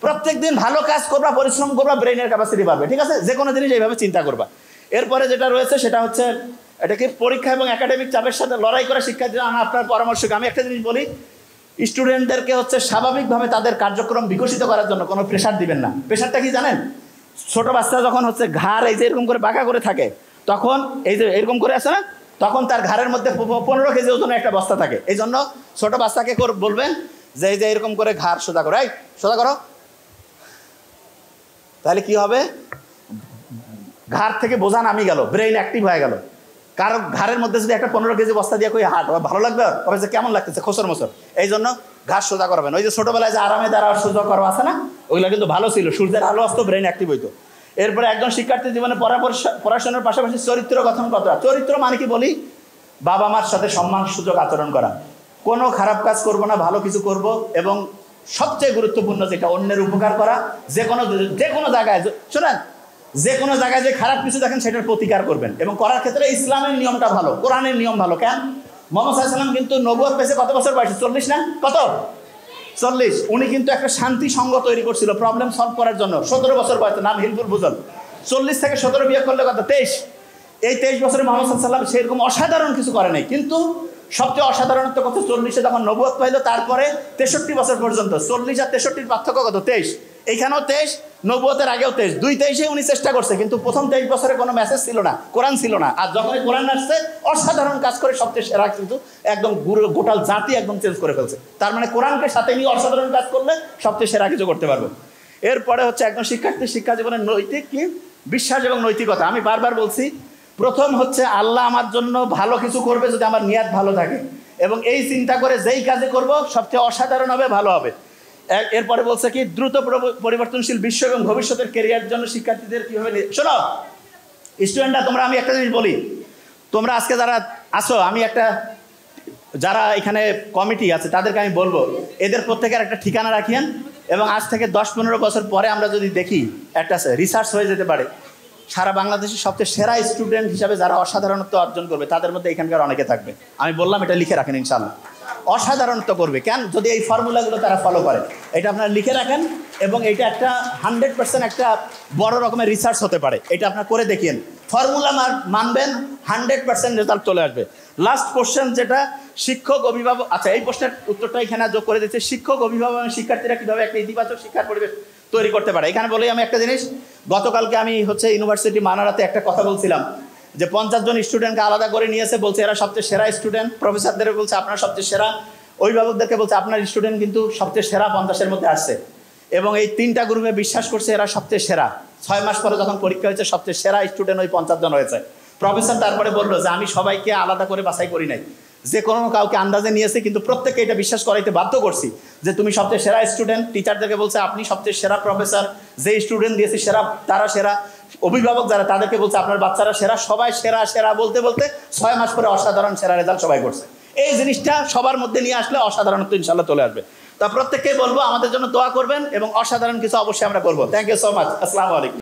প্রত্যেকদিন ভালো কাজ করবা, পরিশ্রম করবা, ব্রেইনের ক্যাপাসিটি বাড়বে। ঠিক আছে, যে কোনো জিনিস এইভাবে চিন্তা করবা। এরপরে যেটা রয়েছে সেটা হচ্ছে, এটাকে পরীক্ষা এবং একাডেমিক চাপের সাথে লড়াই করা শিক্ষার্থীরা। আপনার পরামর্শকে আমি একটা জিনিস বলি, স্টুডেন্টদেরকে হচ্ছে স্বাভাবিকভাবে তাদের কার্যক্রম বিকশিত করার জন্য কোনো প্রেশার দিবেন না। প্রেশারটা কি জানেন? ছোট বাচ্চা যখন হচ্ছে ঘাড় এই যে এরকম করে বাঁকা করে থাকে, তখন এই যে এরকম করে আছে না, তখন তার ঘাড়ের মধ্যে 15 কেজি ওজনের একটা বস্তা থাকে। এই জন্য ছোট বাচ্চাকে বলবেন যে এই যে এরকম করে ঘাড় সোজা করো, এই সোজা করো, তাহলে কি হবে, ঘাড় থেকে বোঝা নামি গেল, ব্রেইন অ্যাক্টিভ হয়ে গেল। কারণ ঘাড়ের মধ্যে যদি একটা 15 কেজি বস্তা দিয়ে কই হাট, ভালো লাগবে, ওরা যে কেমন লাগতেছে খোসর মোসর। এই জন্য ঘাড় সোজা করবেন। ওই যে ছোটবেলায় যে আরামে দ্বারা সোজা করা আছে না, ওইগুলো কিন্তু ভালো ছিল, সূর্যের আলো আসতো, ব্রেইন অ্যাক্টিভ হইতো। এরপরে একজন শিক্ষার্থী জীবনে পড়াশোনার পাশাপাশি চরিত্র গঠন করা। চরিত্র মানে কি বলি, বাবা মার সাথে সম্মান সুযোগ আচরণ করা, কোনো খারাপ কাজ করব না, ভালো কিছু করব, এবং সবচেয়ে গুরুত্বপূর্ণ যেটা অন্যের উপকার করা। যে কোনো জায়গায় শোনেন, যে কোনো জায়গায় যে খারাপ কিছু দেখেন সেটার প্রতিকার করবেন, এবং করার ক্ষেত্রে ইসলামের নিয়মটা ভালো, কোরআনের নিয়ম ভালো। কেন, মুহাম্মদ সাল্লাল্লাহু আলাইহি ওয়াসাল্লাম কিন্তু নবুয়ত পেয়েছে কত বছর বয়সে? 40 না? কত? 40। উনি কিন্তু একটা শান্তি সংঘ তৈরি করছিল প্রবলেম সলভ করার জন্য। 17 বছর বয়সে, নাম হিলফুল বুজল। 40 থেকে 17 বিয়ে করলে কত? 23। এই 23 বছরে মুহাম্মদ সাল্লাল্লাহু আলাইহি ওয়াসাল্লাম সেরকম অসাধারণ কিছু করে নাই, কিন্তু সবচেয়ে অসাধারণত্ব কত? 40-এ যখন নবুয়ত পাইলো, তারপরে 63 বছর পর্যন্ত। 40 আর 63 পার্থক্য কত? 23। এইখানেও 23, নবুয়তের আগেও 23, 23-এ উনি চেষ্টা করছে, কিন্তু প্রথম 23 বছরে কোনো মেসেজ ছিল না, কোরআন ছিল না। আর যখন কোরআন আসছে, অসাধারণ কাজ করে সবচেয়ে সেরা, কিন্তু একদম গোটাল জাতি একদম চেঞ্জ করে ফেলছে। তার মানে কোরআনকে সাথে নিয়ে অসাধারণ কাজ করলে সবচেয়ে সেরা কিছু করতে পারবো। এরপরে হচ্ছে একজন শিক্ষার্থী শিক্ষা জীবনের নৈতিক কি বিশ্বাস এবং নৈতিকতা। আমি বারবার বলছি, প্রথম হচ্ছে আল্লাহ আমার জন্য ভালো কিছু করবে যদি আমার নিয়াত ভালো থাকে, এবং এই চিন্তা করে যেই কাজে করব সবচেয়ে অসাধারণ হবে, ভালো হবে। এরপরে বলছে কি, দ্রুত পরিবর্তনশীল বিশ্ব এবং ভবিষ্যতের কেরিয়ারের জন্য শিক্ষার্থীদের কীভাবে। শোনো স্টুডেন্টরা, তোমরা, আমি একটা জিনিস বলি, তোমরা আজকে যারা আসো, আমি একটা, যারা এখানে কমিটি আছে তাদেরকে আমি বলবো, এদের প্রত্যেকের একটা ঠিকানা রাখিয়েন, এবং আজ থেকে 10-15 বছর পরে আমরা যদি দেখি, একটা রিসার্চ হয়ে যেতে পারে, সারা বাংলাদেশের সবচেয়ে সেরা স্টুডেন্ট হিসাবে যারা অসাধারণত্ব অর্জন করবে, তাদের মধ্যে এখানকার অনেকে থাকবে। আমি বললাম, এটা লিখে রাখেন, ইনশাআল্লাহ অসাধারণত্ব করবে। কেন, যদি এই ফর্মুলাগুলো তারা ফলো করে। এটা আপনারা লিখে রাখেন, এবং এটা একটা 100% একটা বড় রকমের রিসার্চ হতে পারে। এটা আপনারা করে দেখিয়েন, ফর্মুলা মানবেন, 100% রেজাল্ট চলে আসবে। লাস্ট কোশ্চেন যেটা, শিক্ষক অভিভাবক, আচ্ছা এই প্রশ্নের উত্তরটা এখানে যোগ করে দিচ্ছে, শিক্ষক অভিভাবক এবং শিক্ষার্থীরা কীভাবে একটা ইতিবাচক শিক্ষার পরিবেশ তৈরি করতে পারে। এখানে বলি আমি একটা জিনিস, গতকালকে আমি ইউনিভার্সিটি মানারাতে একটা কথা বলছিলাম, যে 50 জন স্টুডেন্টকে আলাদা করে নিয়েছে, বলছে এরা সবচেয়ে সেরা স্টুডেন্ট। প্রফেসরদের বলছে আপনারা সবচেয়ে সেরা, অভিভাবকদেরকে বলছে আপনার স্টুডেন্ট কিন্তু সবচেয়ে সেরা 50-এর মধ্যে আসছে, এবং এই 3টা গ্রুপে বিশ্বাস করছে এরা সবচেয়ে সেরা। 6 মাস পরে যখন পরীক্ষা হয়েছে, সবচেয়ে সেরা স্টুডেন্ট ওই 50 জন হয়েছে। প্রফেসর তারপরে বললো যে আমি সবাইকে আলাদা করে বাছাই করি নাই, যে কোনো কাউকে আন্দাজে নিয়েছে, কিন্তু প্রত্যেককে এটা বিশ্বাস করাইতে বাধ্য করছি যে তুমি সবচেয়ে সেরা স্টুডেন্ট। টিচারদেরকে বলছে আপনি সবচেয়ে সেরা প্রফেসর, যে স্টুডেন্ট দিয়েছি সেরা তারা সেরা। অভিভাবক যারা, তাদেরকে বলছে আপনার বাচ্চারা সেরা। সবাই সেরা সেরা বলতে বলতে 6 মাস পরে অসাধারণ সেরা রেজাল্ট সবাই করছে। এই জিনিসটা সবার মধ্যে নিয়ে আসলে অসাধারণত্ব ইনশাল্লাহ চলে আসবে। তা প্রত্যেককেই বলবো আমাদের জন্য দোয়া করবেন, এবং অসাধারণ কিছু অবশ্যই আমরা করবো। Thank you so much. আসসালামু আলাইকুম।